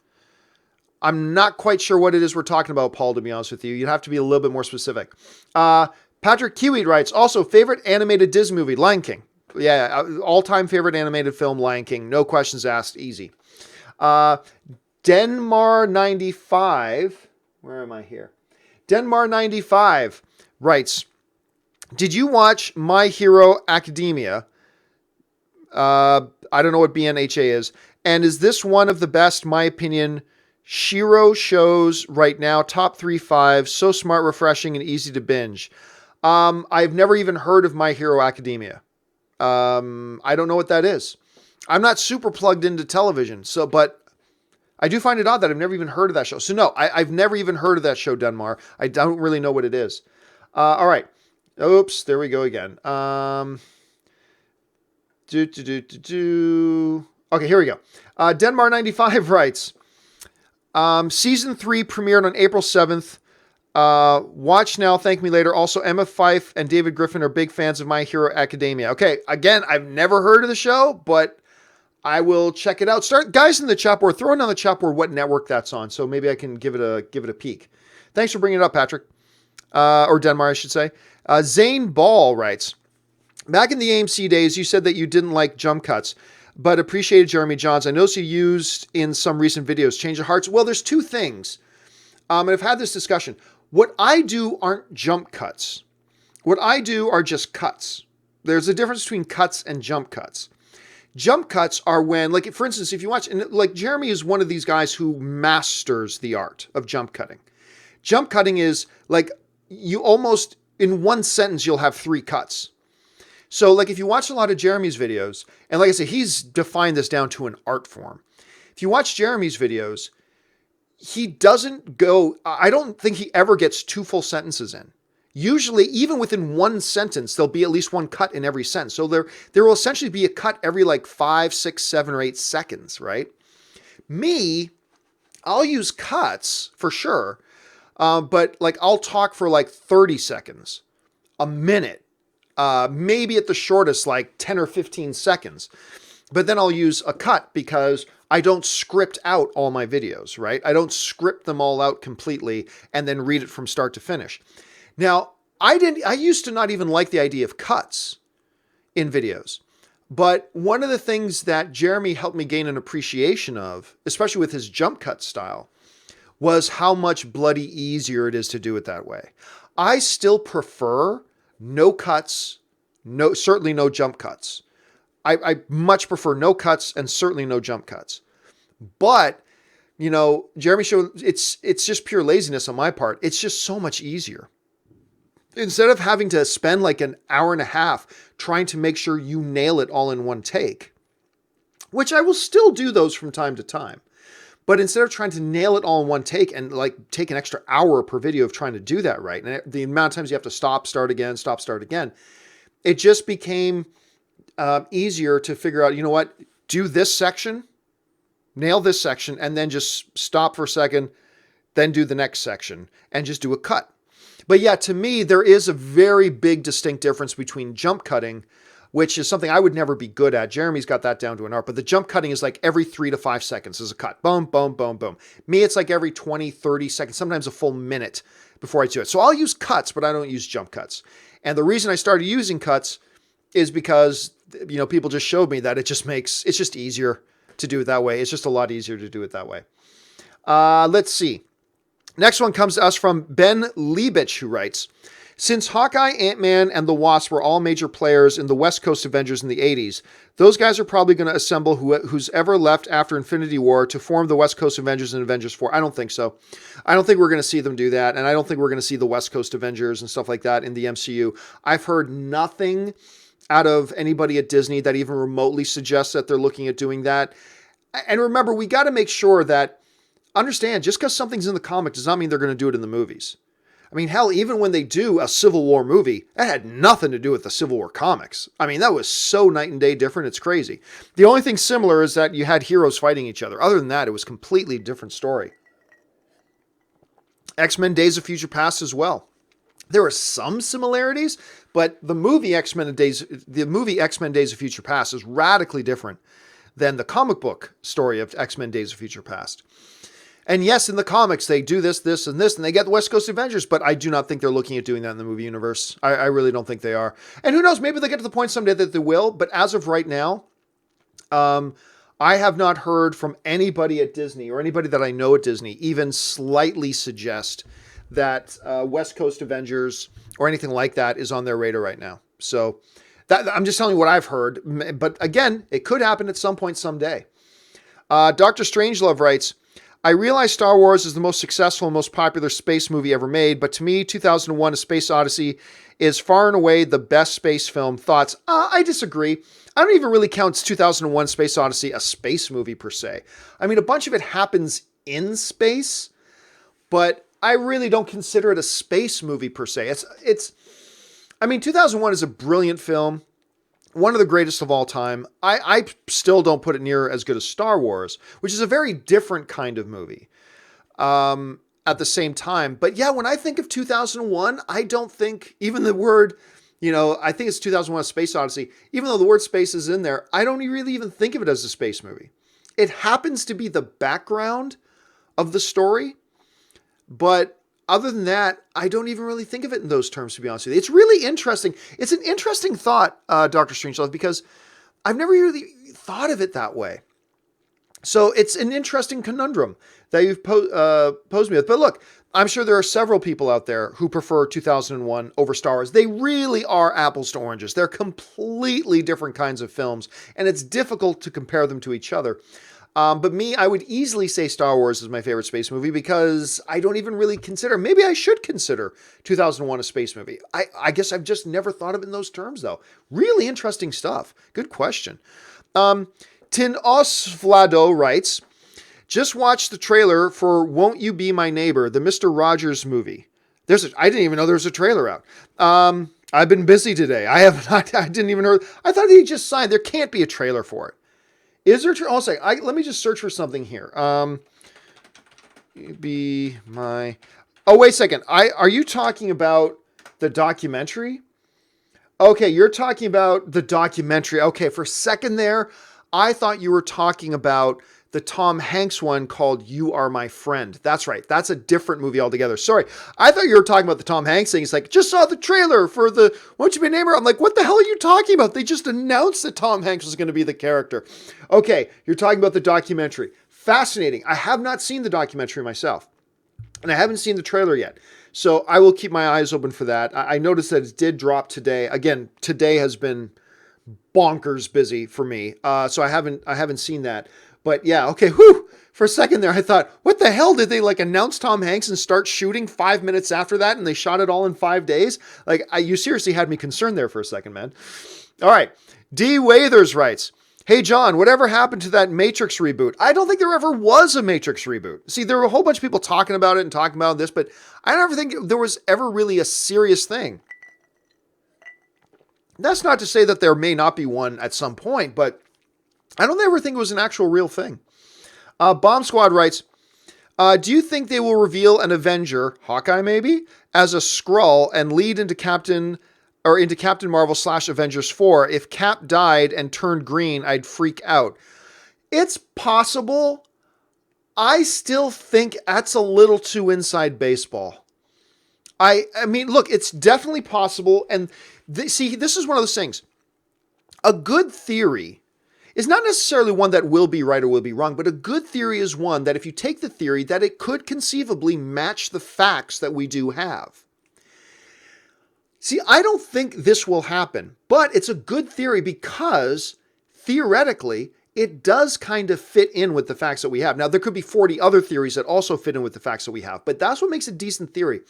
I'm not quite sure what it is we're talking about, Paul, to be honest with you. You'd have to be a little bit more specific. Patrick Kiwi writes, also, favorite animated Disney movie, Lion King. Yeah, all-time favorite animated film, Lion King. No questions asked, easy. Denmar95, where am I here? Denmar95 writes, did you watch My Hero Academia? I don't know what BNHA is. And is this one of the best, my opinion, Shiro shows right now? Top 3-5, so smart, refreshing, and easy to binge. I've never even heard of My Hero Academia. I don't know what that is. I'm not super plugged into television, but I do find it odd that I've never even heard of that show. So no, I've never even heard of that show, Denmar. I don't really know what it is. All right. Oops, there we go again. Okay, here we go. Denmar95 writes, Season 3 premiered on April 7th. Watch now, thank me later. Also, Emma Fyffe and David Griffin are big fans of My Hero Academia. Okay, again, I've never heard of the show, but I will check it out. Start, guys, in the chat board, throw in on the chat board what network that's on, so maybe I can give it a peek. Thanks for bringing it up, Patrick, or Denmark, I should say. Zane Ball writes, back in the AMC days, you said that you didn't like jump cuts, but appreciated Jeremy Jahns. I noticed you used in some recent videos. Change of Hearts. Well, there's two things, and I've had this discussion. What I do aren't jump cuts. What I do are just cuts. There's a difference between cuts and jump cuts. Jump cuts are when, like, for instance, if you watch, and like Jeremy is one of these guys who masters the art of jump cutting. Jump cutting is like you almost, in one sentence, you'll have 3 cuts. So like if you watch a lot of Jeremy's videos, and like I said, he's defined this down to an art form. If you watch Jeremy's videos, he doesn't go, I don't think he ever gets 2 full sentences in. Usually, even within one sentence, there'll be at least one cut in every sentence. So there will essentially be a cut every like 5, 6, 7, or 8 seconds, right? Me, I'll use cuts for sure, but like I'll talk for like 30 seconds, a minute, maybe at the shortest like 10 or 15 seconds. But then I'll use a cut because I don't script out all my videos, right? I don't script them all out completely and then read it from start to finish. Now, I used to not even like the idea of cuts in videos. But one of the things that Jeremy helped me gain an appreciation of, especially with his jump cut style, was how much bloody easier it is to do it that way. I still prefer no cuts, certainly no jump cuts. I much prefer no cuts and certainly no jump cuts. But, you know, Jeremy showed it's just pure laziness on my part. It's just so much easier. Instead of having to spend like an hour and a half trying to make sure you nail it all in one take, which I will still do those from time to time. But instead of trying to nail it all in one take and like take an extra hour per video of trying to do that right, and the amount of times you have to stop, start again, it just became easier to figure out, you know what, do this section, nail this section, and then just stop for a second, then do the next section, and just do a cut. But yeah, to me, there is a very big distinct difference between jump cutting, which is something I would never be good at. Jeremy's got that down to an art, but the jump cutting is like every 3 to 5 seconds is a cut. Boom, boom, boom, boom. Me, it's like every 20, 30 seconds, sometimes a full minute before I do it. So I'll use cuts, but I don't use jump cuts. And the reason I started using cuts is because, you know, people just showed me that it's just easier to do it that way. It's just a lot easier to do it that way. Let's see. Next one comes to us from Ben Liebich, who writes, since Hawkeye, Ant-Man, and the Wasp were all major players in the West Coast Avengers in the 80s, those guys are probably going to assemble who's ever left after Infinity War to form the West Coast Avengers and Avengers 4. I don't think so. I don't think we're going to see them do that, and I don't think we're going to see the West Coast Avengers and stuff like that in the MCU. I've heard nothing out of anybody at Disney that even remotely suggests that they're looking at doing that. And remember, we got to make sure that, understand, just because something's in the comic does not mean they're going to do it in the movies. I mean, hell, even when they do a Civil War movie, that had nothing to do with the Civil War comics. I mean, that was so night and day different, it's crazy. The only thing similar is that you had heroes fighting each other. Other than that, it was a completely different story. X-Men Days of Future Past as well. There are some similarities, but the movie X-Men Days of Future Past is radically different than the comic book story of X-Men Days of Future Past. And yes, in the comics, they do this, and they get the West Coast Avengers, but I do not think they're looking at doing that in the movie universe. I really don't think they are. And who knows, maybe they get to the point someday that they will, but as of right now, I have not heard from anybody at Disney or anybody that I know at Disney even slightly suggest that West Coast Avengers or anything like that is on their radar right now. So I'm just telling you what I've heard. But again, it could happen at some point someday. Dr. Strangelove writes, I realize Star Wars is the most successful and most popular space movie ever made, but to me, 2001: A Space Odyssey is far and away the best space film. Thoughts? I disagree. I don't even really count 2001: Space Odyssey a space movie per se. I mean, a bunch of it happens in space, but I really don't consider it a space movie per se. I mean, 2001 is a brilliant film. One of the greatest of all time. I still don't put it near as good as Star Wars, which is a very different kind of movie. at the same time. But yeah, when I think of 2001, I don't think even the word, I think it's 2001 Space Odyssey. Even though the word space is in there, I don't really even think of it as a space movie. It happens to be the background of the story. But other than that, I don't even really think of it in those terms, to be honest with you. It's really interesting. It's an interesting thought, Dr. Strangelove, because I've never really thought of it that way. So it's an interesting conundrum that you've posed me with. But look, I'm sure there are several people out there who prefer 2001 over Star Wars. They really are apples to oranges. They're completely different kinds of films, and it's difficult to compare them to each other. But me, I would easily say Star Wars is my favorite space movie because I don't even really consider, maybe I should consider 2001 a space movie. I guess I've just never thought of it in those terms, though. Really interesting stuff. Good question. Tin Osvlado writes, just watched the trailer for Won't You Be My Neighbor, the Mr. Rogers movie. I didn't even know there was a trailer out. I've been busy today. I didn't even know. I thought he just signed. There can't be a trailer for it. Is there? I'll say. Let me just search for something here. Be my. Oh, wait a second. Are you talking about the documentary? Okay, you're talking about the documentary. Okay, for a second there, I thought you were talking about the Tom Hanks one called You Are My Friend. That's right. That's a different movie altogether. Sorry. I thought you were talking about the Tom Hanks thing. It's like, just saw the trailer for the Won't You Be a Neighbor? I'm like, what the hell are you talking about? They just announced that Tom Hanks was going to be the character. Okay, you're talking about the documentary. Fascinating. I have not seen the documentary myself, and I haven't seen the trailer yet. So I will keep my eyes open for that. I noticed that it did drop today. Again, today has been bonkers busy for me. So I haven't seen that. But yeah, okay, whew. For a second there, I thought, what the hell? Did they announce Tom Hanks and start shooting 5 minutes after that, and they shot it all in 5 days? You seriously had me concerned there for a second, man. All right. D. Wathers writes, hey, John, whatever happened to that Matrix reboot? I don't think there ever was a Matrix reboot. See, there were a whole bunch of people talking about it and talking about this, but I never think there was ever really a serious thing. That's not to say that there may not be one at some point, but I don't ever think it was an actual real thing. Bomb Squad writes, do you think they will reveal an Avenger, Hawkeye maybe, as a Skrull and lead into Captain Marvel / Avengers 4? If Cap died and turned green, I'd freak out. It's possible. I still think that's a little too inside baseball. I mean, look, it's definitely possible. And this is one of those things. A good theory is not necessarily one that will be right or will be wrong, but a good theory is one that if you take the theory, that it could conceivably match the facts that we do have. See, I don't think this will happen, but it's a good theory because theoretically, it does kind of fit in with the facts that we have. Now, there could be 40 other theories that also fit in with the facts that we have, but that's what makes a decent theory.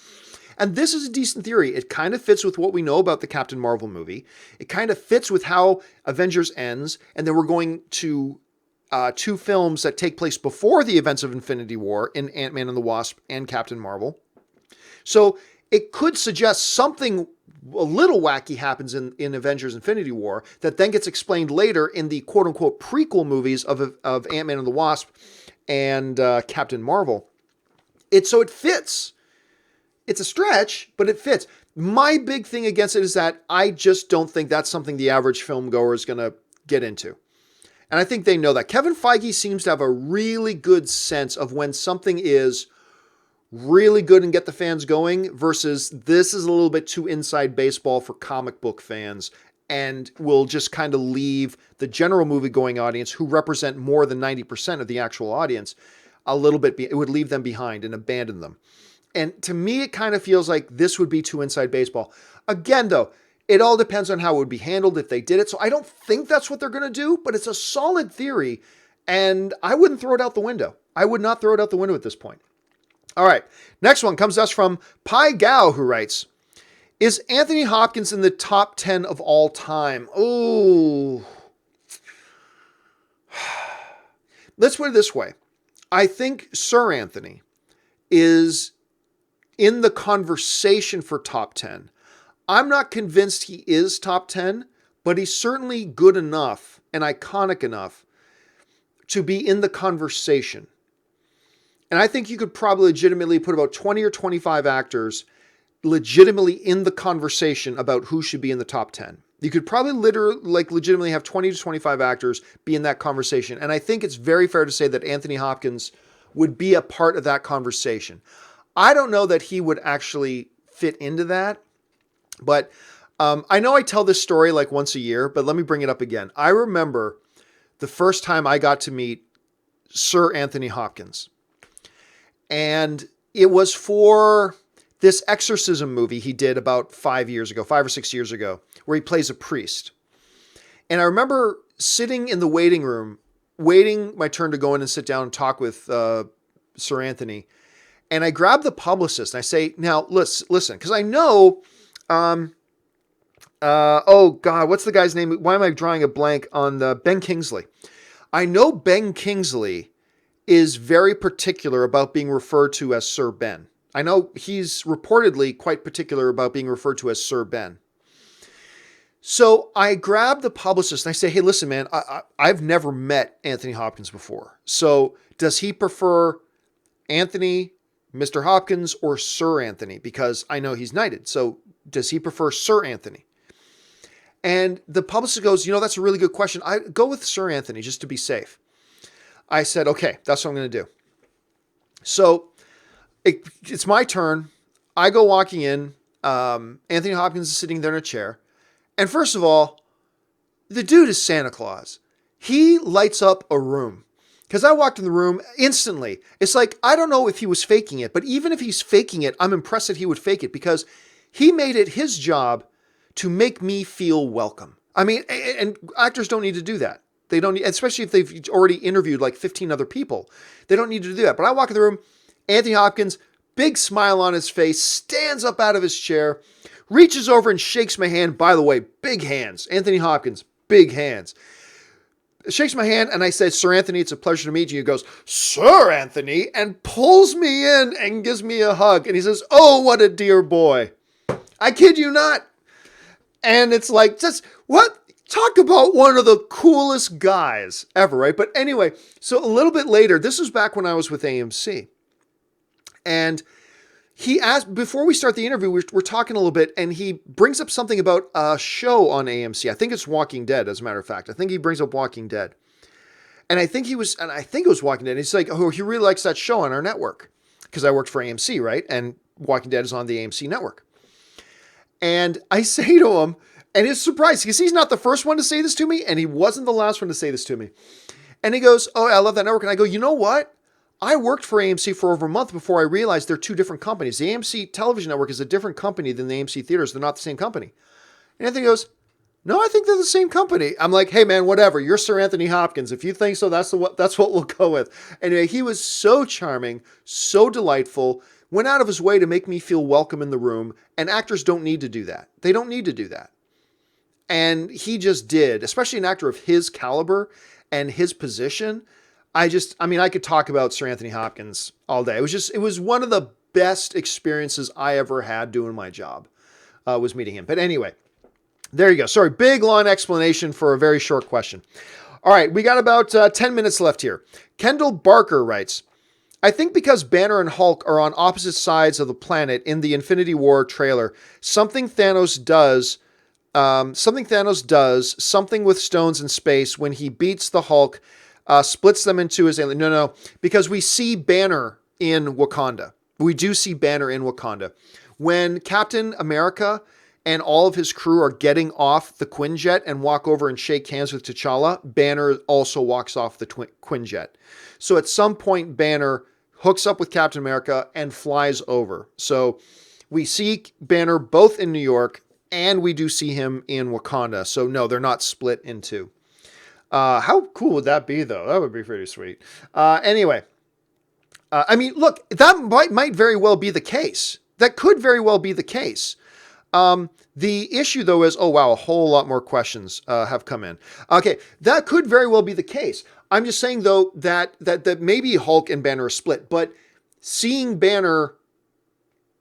And this is a decent theory. It kind of fits with what we know about the Captain Marvel movie. It kind of fits with how Avengers ends. And then we're going to 2 films that take place before the events of Infinity War in Ant-Man and the Wasp and Captain Marvel. So it could suggest something a little wacky happens in Avengers Infinity War that then gets explained later in the quote-unquote prequel movies of Ant-Man and the Wasp and Captain Marvel. So it fits. It's a stretch, but it fits. My big thing against it is that I just don't think that's something the average film goer is going to get into. And I think they know that. Kevin Feige seems to have a really good sense of when something is really good and get the fans going versus this is a little bit too inside baseball for comic book fans and will just kind of leave the general movie-going audience, who represent more than 90% of the actual audience, a little bit. It would leave them behind and abandon them. And to me, it kind of feels like this would be too inside baseball. Again, though, it all depends on how it would be handled if they did it. So I don't think that's what they're going to do, but it's a solid theory, and I wouldn't throw it out the window. I would not throw it out the window at this point. All right, next one comes to us from Pai Gao, who writes, is Anthony Hopkins in the top 10 of all time? Oh. Let's put it this way. I think Sir Anthony is in the conversation for top 10. I'm not convinced he is top 10, but he's certainly good enough and iconic enough to be in the conversation. And I think you could probably legitimately put about 20 or 25 actors legitimately in the conversation about who should be in the top 10. You could probably legitimately have 20 to 25 actors be in that conversation. And I think it's very fair to say that Anthony Hopkins would be a part of that conversation. I don't know that he would actually fit into that, but I know I tell this story like once a year, but let me bring it up again. I remember the first time I got to meet Sir Anthony Hopkins. And it was for this exorcism movie he did about 5 or 6 years ago, where he plays a priest. And I remember sitting in the waiting room, waiting my turn to go in and sit down and talk with Sir Anthony. And I grab the publicist and I say, now listen, because I know, oh God, what's the guy's name? Why am I drawing a blank on Ben Kingsley? I know Ben Kingsley is very particular about being referred to as Sir Ben. I know he's reportedly quite particular about being referred to as Sir Ben. So I grab the publicist and I say, hey, listen, man, I've never met Anthony Hopkins before. So does he prefer Anthony, Mr. Hopkins, or Sir Anthony? Because I know he's knighted. So does he prefer Sir Anthony? And the publicist goes, that's a really good question. I go with Sir Anthony just to be safe. I said, okay, that's what I'm going to do. So it's my turn. I go walking in. Anthony Hopkins is sitting there in a chair. And first of all, the dude is Santa Claus. He lights up a room. Because I walked in the room instantly. It's like, I don't know if he was faking it, but even if he's faking it, I'm impressed that he would fake it because he made it his job to make me feel welcome. I mean, and actors don't need to do that. They don't need, especially if they've already interviewed like 15 other people. They don't need to do that. But I walk in the room, Anthony Hopkins, big smile on his face, stands up out of his chair, reaches over and shakes my hand. By the way, big hands. Anthony Hopkins, big hands. Shakes my hand and I said, Sir Anthony, it's a pleasure to meet you. He goes, Sir Anthony, and pulls me in and gives me a hug. And he says, oh, what a dear boy. I kid you not. And it's like, just what? Talk about one of the coolest guys ever, right? But anyway, so a little bit later, this was back when I was with AMC. And he asked, before we start the interview, we're talking a little bit, and he brings up something about a show on AMC. I think it's Walking Dead, as a matter of fact. I think he brings up Walking Dead. And I think it was Walking Dead. And he's like, oh, he really likes that show on our network. Because I worked for AMC, right? And Walking Dead is on the AMC network. And I say to him, and he's surprised because he's not the first one to say this to me, and he wasn't the last one to say this to me. And he goes, oh, I love that network. And I go, you know what? I worked for AMC for over a month before I realized they're two different companies. The AMC television network is a different company than the AMC theaters. They're not the same company. And Anthony goes, no, I think they're the same company. I'm like, hey, man, whatever. You're Sir Anthony Hopkins. If you think so, that's what we'll go with. Anyway, he was so charming, so delightful, went out of his way to make me feel welcome in the room. And actors don't need to do that. They don't need to do that. And he just did, especially an actor of his caliber and his position. I could talk about Sir Anthony Hopkins all day. It was one of the best experiences I ever had doing my job, was meeting him. But anyway, there you go. Sorry, big long explanation for a very short question. All right, we got about 10 minutes left here. Kendall Barker writes, I think because Banner and Hulk are on opposite sides of the planet in the Infinity War trailer, something Thanos does, something with stones in space when he beats the Hulk, splits them into his alien. No, because we see Banner in Wakanda. We do see Banner in Wakanda. When Captain America and all of his crew are getting off the Quinjet and walk over and shake hands with T'Challa, Banner also walks off the Quinjet. So at some point, Banner hooks up with Captain America and flies over. So we see Banner both in New York, and we do see him in Wakanda. So no, they're not split in two. How cool would that be, though? That would be pretty sweet. Anyway, look, that might very well be the case. That could very well be the case. The issue, though, is, oh, wow, a whole lot more questions have come in. Okay, that could very well be the case. I'm just saying, though, that maybe Hulk and Banner are split, but seeing Banner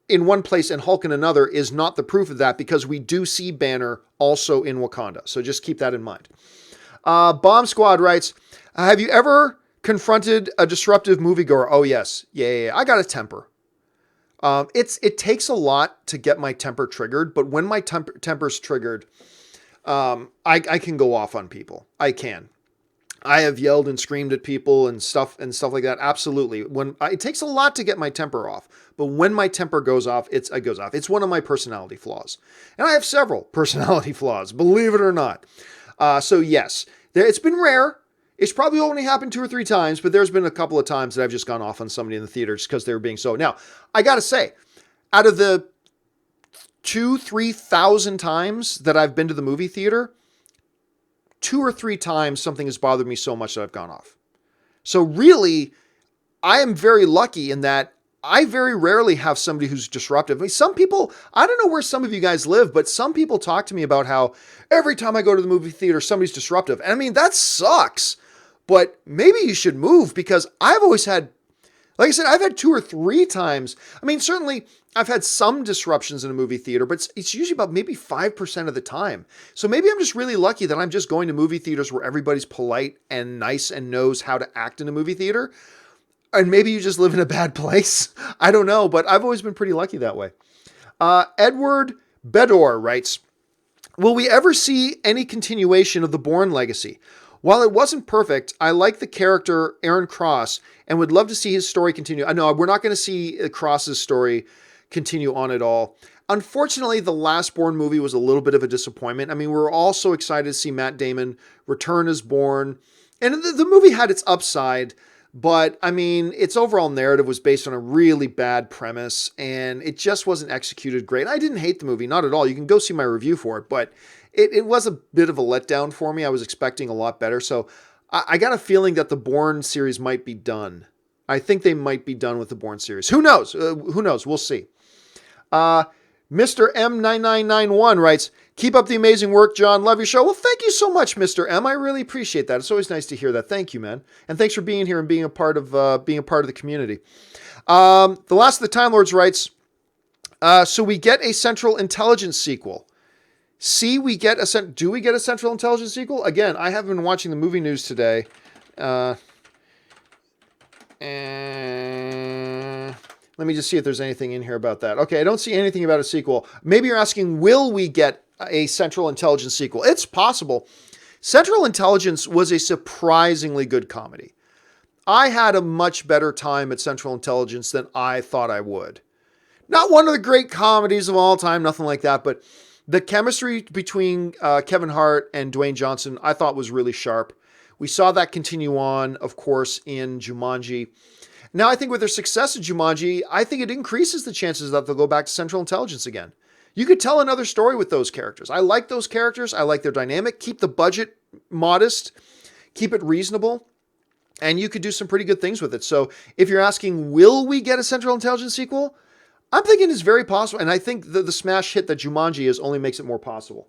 in one place and Hulk in another is not the proof of that, because we do see Banner also in Wakanda. So just keep that in mind. Bomb Squad writes, have you ever confronted a disruptive moviegoer. Oh yes. Yeah. I got a temper. It takes a lot to get my temper triggered, but when my temper's triggered, I can go off on people. I can. I have yelled and screamed at people and stuff like that. Absolutely. It takes a lot to get my temper off, but when my temper goes off, it goes off. It's one of my personality flaws, and I have several personality flaws, believe it or not. So yes, it's been rare. It's probably only happened 2 or 3 times, but there's been a couple of times that I've just gone off on somebody in the theater just because they were being so. Now, I got to say, out of the 2,000-3,000 times that I've been to the movie theater, 2 or 3 times something has bothered me so much that I've gone off. So really, I am very lucky in that I very rarely have somebody who's disruptive. I mean, some people, I don't know where some of you guys live, but some people talk to me about how every time I go to the movie theater, somebody's disruptive. And I mean, that sucks, but maybe you should move, because I've always had, like I said, I've had 2 or 3 times. I mean, certainly I've had some disruptions in a movie theater, but it's usually about maybe 5% of the time. So maybe I'm just really lucky that I'm just going to movie theaters where everybody's polite and nice and knows how to act in a movie theater. And maybe you just live in a bad place. I don't know, but I've always been pretty lucky that way. Edward Bedor writes, will we ever see any continuation of the Bourne legacy? While it wasn't perfect, I like the character Aaron Cross and would love to see his story continue. I know we're not going to see Cross's story continue on at all. Unfortunately, the last Bourne movie was a little bit of a disappointment. I mean, we're all so excited to see Matt Damon return as Bourne. And the movie had its upside, but I mean, its overall narrative was based on a really bad premise, and it just wasn't executed great. I didn't hate the movie, not at all. You can go see my review for it, but it was a bit of a letdown for me. I was expecting a lot better. So I got a feeling that the Bourne series might be done. I think they might be done with the Bourne series. Who knows? Who knows? We'll see. Mr. M9991 writes, keep up the amazing work, John. Love your show. Well, thank you so much, Mr. M. I really appreciate that. It's always nice to hear that. Thank you, man. And thanks for being here and being a part of the community. The Last of the Time Lords writes, so we get a Central Intelligence sequel. Do we get a Central Intelligence sequel? Again, I have been watching the movie news today. And let me just see if there's anything in here about that. Okay, I don't see anything about a sequel. Maybe you're asking, will we get a Central Intelligence sequel? It's possible. Central Intelligence was a surprisingly good comedy. I had a much better time at Central Intelligence than I thought I would. Not one of the great comedies of all time, nothing like that, but the chemistry between Kevin Hart and Dwayne Johnson, I thought was really sharp. We saw that continue on, of course, in Jumanji. Now, I think with their success in Jumanji, I think it increases the chances that they'll go back to Central Intelligence again. You could tell another story with those characters. I like those characters. I like their dynamic. Keep the budget modest. Keep it reasonable. And you could do some pretty good things with it. So if you're asking, will we get a Central Intelligence sequel? I'm thinking it's very possible. And I think the smash hit that Jumanji is only makes it more possible.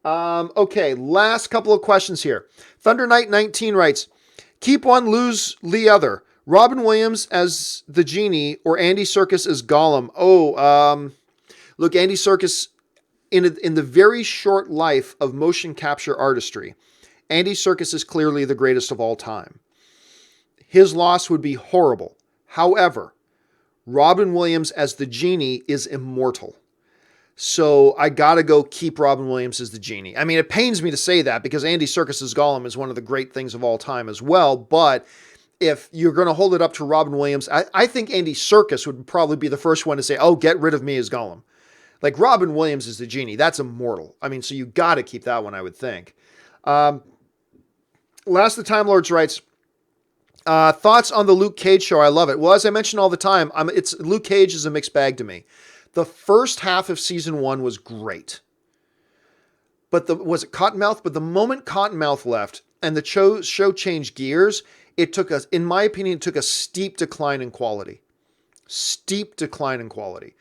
Okay, last couple of questions here. Thunder Knight 19 writes, keep one, lose the other. Robin Williams as the genie or Andy Serkis as Gollum. Look, Andy Serkis, in the very short life of motion capture artistry, Andy Serkis is clearly the greatest of all time. His loss would be horrible. However, Robin Williams as the genie is immortal. So I gotta go keep Robin Williams as the genie. I mean, it pains me to say that because Andy Serkis as Gollum is one of the great things of all time as well, but if you're going to hold it up to Robin Williams, I think Andy Serkis would probably be the first one to say, oh, get rid of me as Gollum. Like Robin Williams is the genie. That's immortal. I mean, so you got to keep that one, I would think. Last of the Time Lords writes, thoughts on the Luke Cage show. I love it. Well, as I mention all the time, Luke Cage is a mixed bag to me. The first half of season 1 was great. But was it Cottonmouth? But the moment Cottonmouth left and the show changed gears, it took us, in my opinion, it took a steep decline in quality. Steep decline in quality.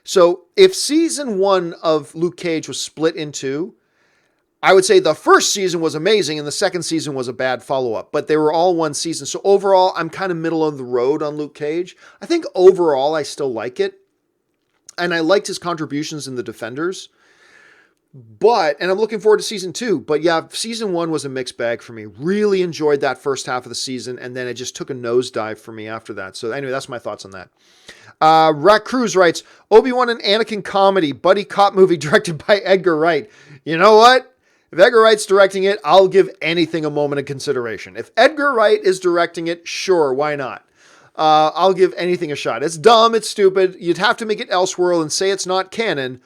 So if season 1 of Luke Cage was split in 2, I would say the first season was amazing and the second season was a bad follow-up, but they were all one season. So overall, I'm kind of middle of the road on Luke Cage. I think overall, I still like it. And I liked his contributions in The Defenders. and I'm looking forward to season 2. But yeah, season 1 was a mixed bag for me. Really enjoyed that first half of the season, and then it just took a nosedive for me after that. So anyway, that's my thoughts on that. Rack Cruz writes, Obi-Wan and Anakin comedy, buddy cop movie directed by Edgar Wright. You know what? If Edgar Wright's directing it, I'll give anything a moment of consideration. If Edgar Wright is directing it, sure, why not? I'll give anything a shot. It's dumb, it's stupid. You'd have to make it Elseworld and say it's not canon.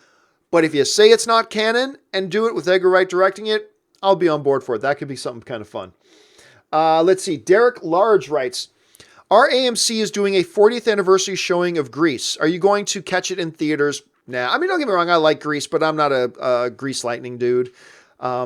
But if you say it's not canon and do it with Edgar Wright directing it, I'll be on board for it. That could be something kind of fun. Let's see. Derek Large writes, our AMC is doing a 40th anniversary showing of Grease. Are you going to catch it in theaters? Nah, I mean, don't get me wrong. I like Grease, but I'm not a Grease Lightning dude. I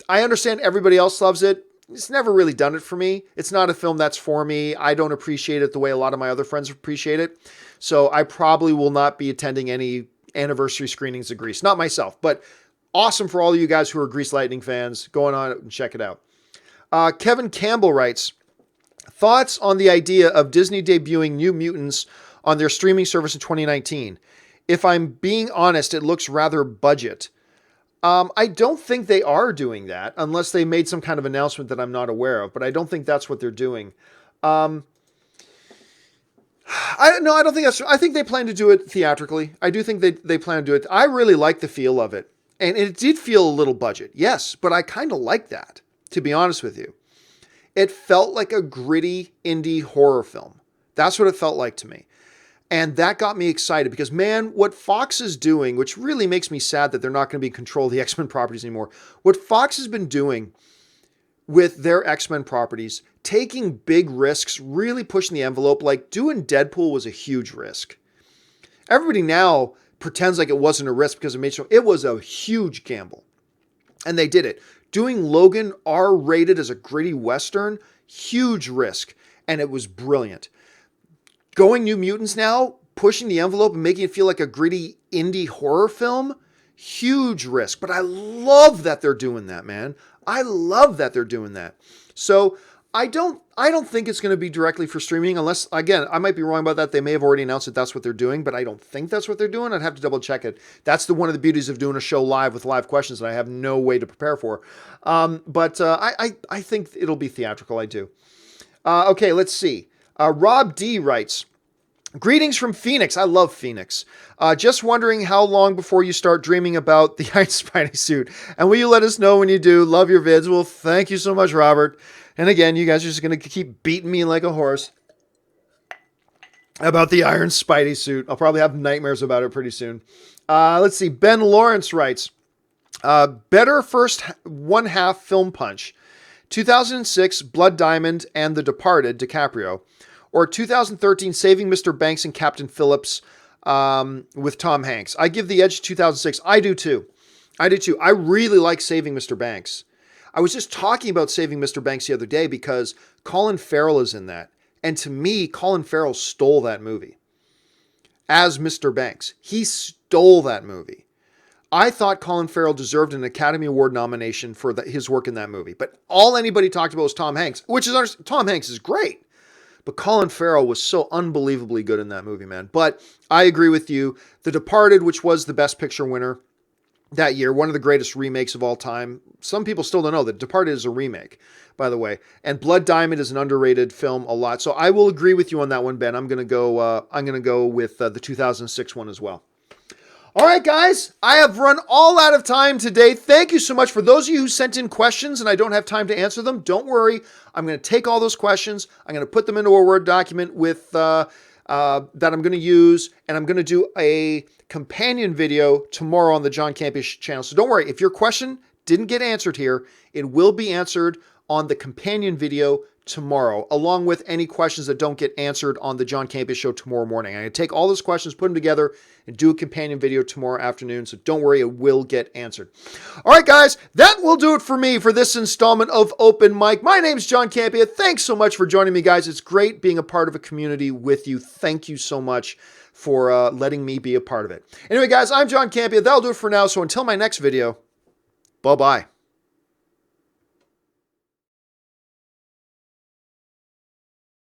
understand everybody else loves it. It's never really done it for me. It's not a film that's for me. I don't appreciate it the way a lot of my other friends appreciate it. So I probably will not be attending any anniversary screenings of Grease. Not myself, but awesome for all of you guys who are Grease Lightning fans. Go on and check it out. Kevin Campbell writes, thoughts on the idea of Disney debuting New Mutants on their streaming service in 2019? If I'm being honest, it looks rather budget. I don't think they are doing that unless they made some kind of announcement that I'm not aware of, but I don't think that's what they're doing. I don't think that's, I think they plan to do it theatrically. I do think they plan to do it. I really like the feel of it. And it did feel a little budget. Yes, but I kind of like that, to be honest with you. It felt like a gritty indie horror film. That's what it felt like to me. And that got me excited because, man, what Fox is doing, which really makes me sad that they're not going to be in control of the X-Men properties anymore. What Fox has been doing with their X-Men properties, taking big risks, really pushing the envelope, like doing Deadpool was a huge risk. Everybody now pretends like it wasn't a risk because it was a huge gamble. And they did it. Doing Logan R-rated as a gritty Western, huge risk. And it was brilliant. Going New Mutants now, pushing the envelope and making it feel like a gritty indie horror film, huge risk. But I love that they're doing that, man. I love that they're doing that. So I don't think it's going to be directly for streaming unless, again, I might be wrong about that. They may have already announced that that's what they're doing, but I don't think that's what they're doing. I'd have to double check it. That's one of the beauties of doing a show live with live questions that I have no way to prepare for. But I think it'll be theatrical. I do. Okay, let's see. Rob D writes, greetings from Phoenix. I love Phoenix. Just wondering how long before you start dreaming about the Iron Spidey suit. And will you let us know when you do? Love your vids. Well, thank you so much, Robert. And again, you guys are just going to keep beating me like a horse about the Iron Spidey suit. I'll probably have nightmares about it pretty soon. Let's see. Ben Lawrence writes, better first one half film punch. 2006, Blood Diamond and The Departed, DiCaprio. Or 2013, Saving Mr. Banks and Captain Phillips with Tom Hanks. I give the edge to 2006. I do too. I really like Saving Mr. Banks. I was just talking about Saving Mr. Banks the other day because Colin Farrell is in that. And to me, Colin Farrell stole that movie as Mr. Banks. He stole that movie. I thought Colin Farrell deserved an Academy Award nomination for his work in that movie. But all anybody talked about was Tom Hanks, Tom Hanks is great. But Colin Farrell was so unbelievably good in that movie, man. But I agree with you. The Departed, which was the Best Picture winner that year, one of the greatest remakes of all time. Some people still don't know that Departed is a remake, by the way. And Blood Diamond is an underrated film a lot. So I will agree with you on that one, Ben. I'm gonna go with the 2006 one as well. All right, guys, I have run all out of time today. Thank you so much for those of you who sent in questions and I don't have time to answer them. Don't worry. I'm going to take all those questions. I'm going to put them into a Word document with that I'm going to use, and I'm going to do a companion video tomorrow on the John Campea channel. So don't worry. If your question didn't get answered here, it will be answered on the companion video tomorrow, along with any questions that don't get answered on the John Campea show tomorrow morning. I'm going to take all those questions, put them together, and do a companion video tomorrow afternoon. So don't worry, it will get answered. All right, guys, that will do it for me for this installment of Open Mic. My name's John Campea. Thanks so much for joining me, guys. It's great being a part of a community with you. Thank you so much for letting me be a part of it. Anyway, guys, I'm John Campea. That'll do it for now. So until my next video, bye-bye.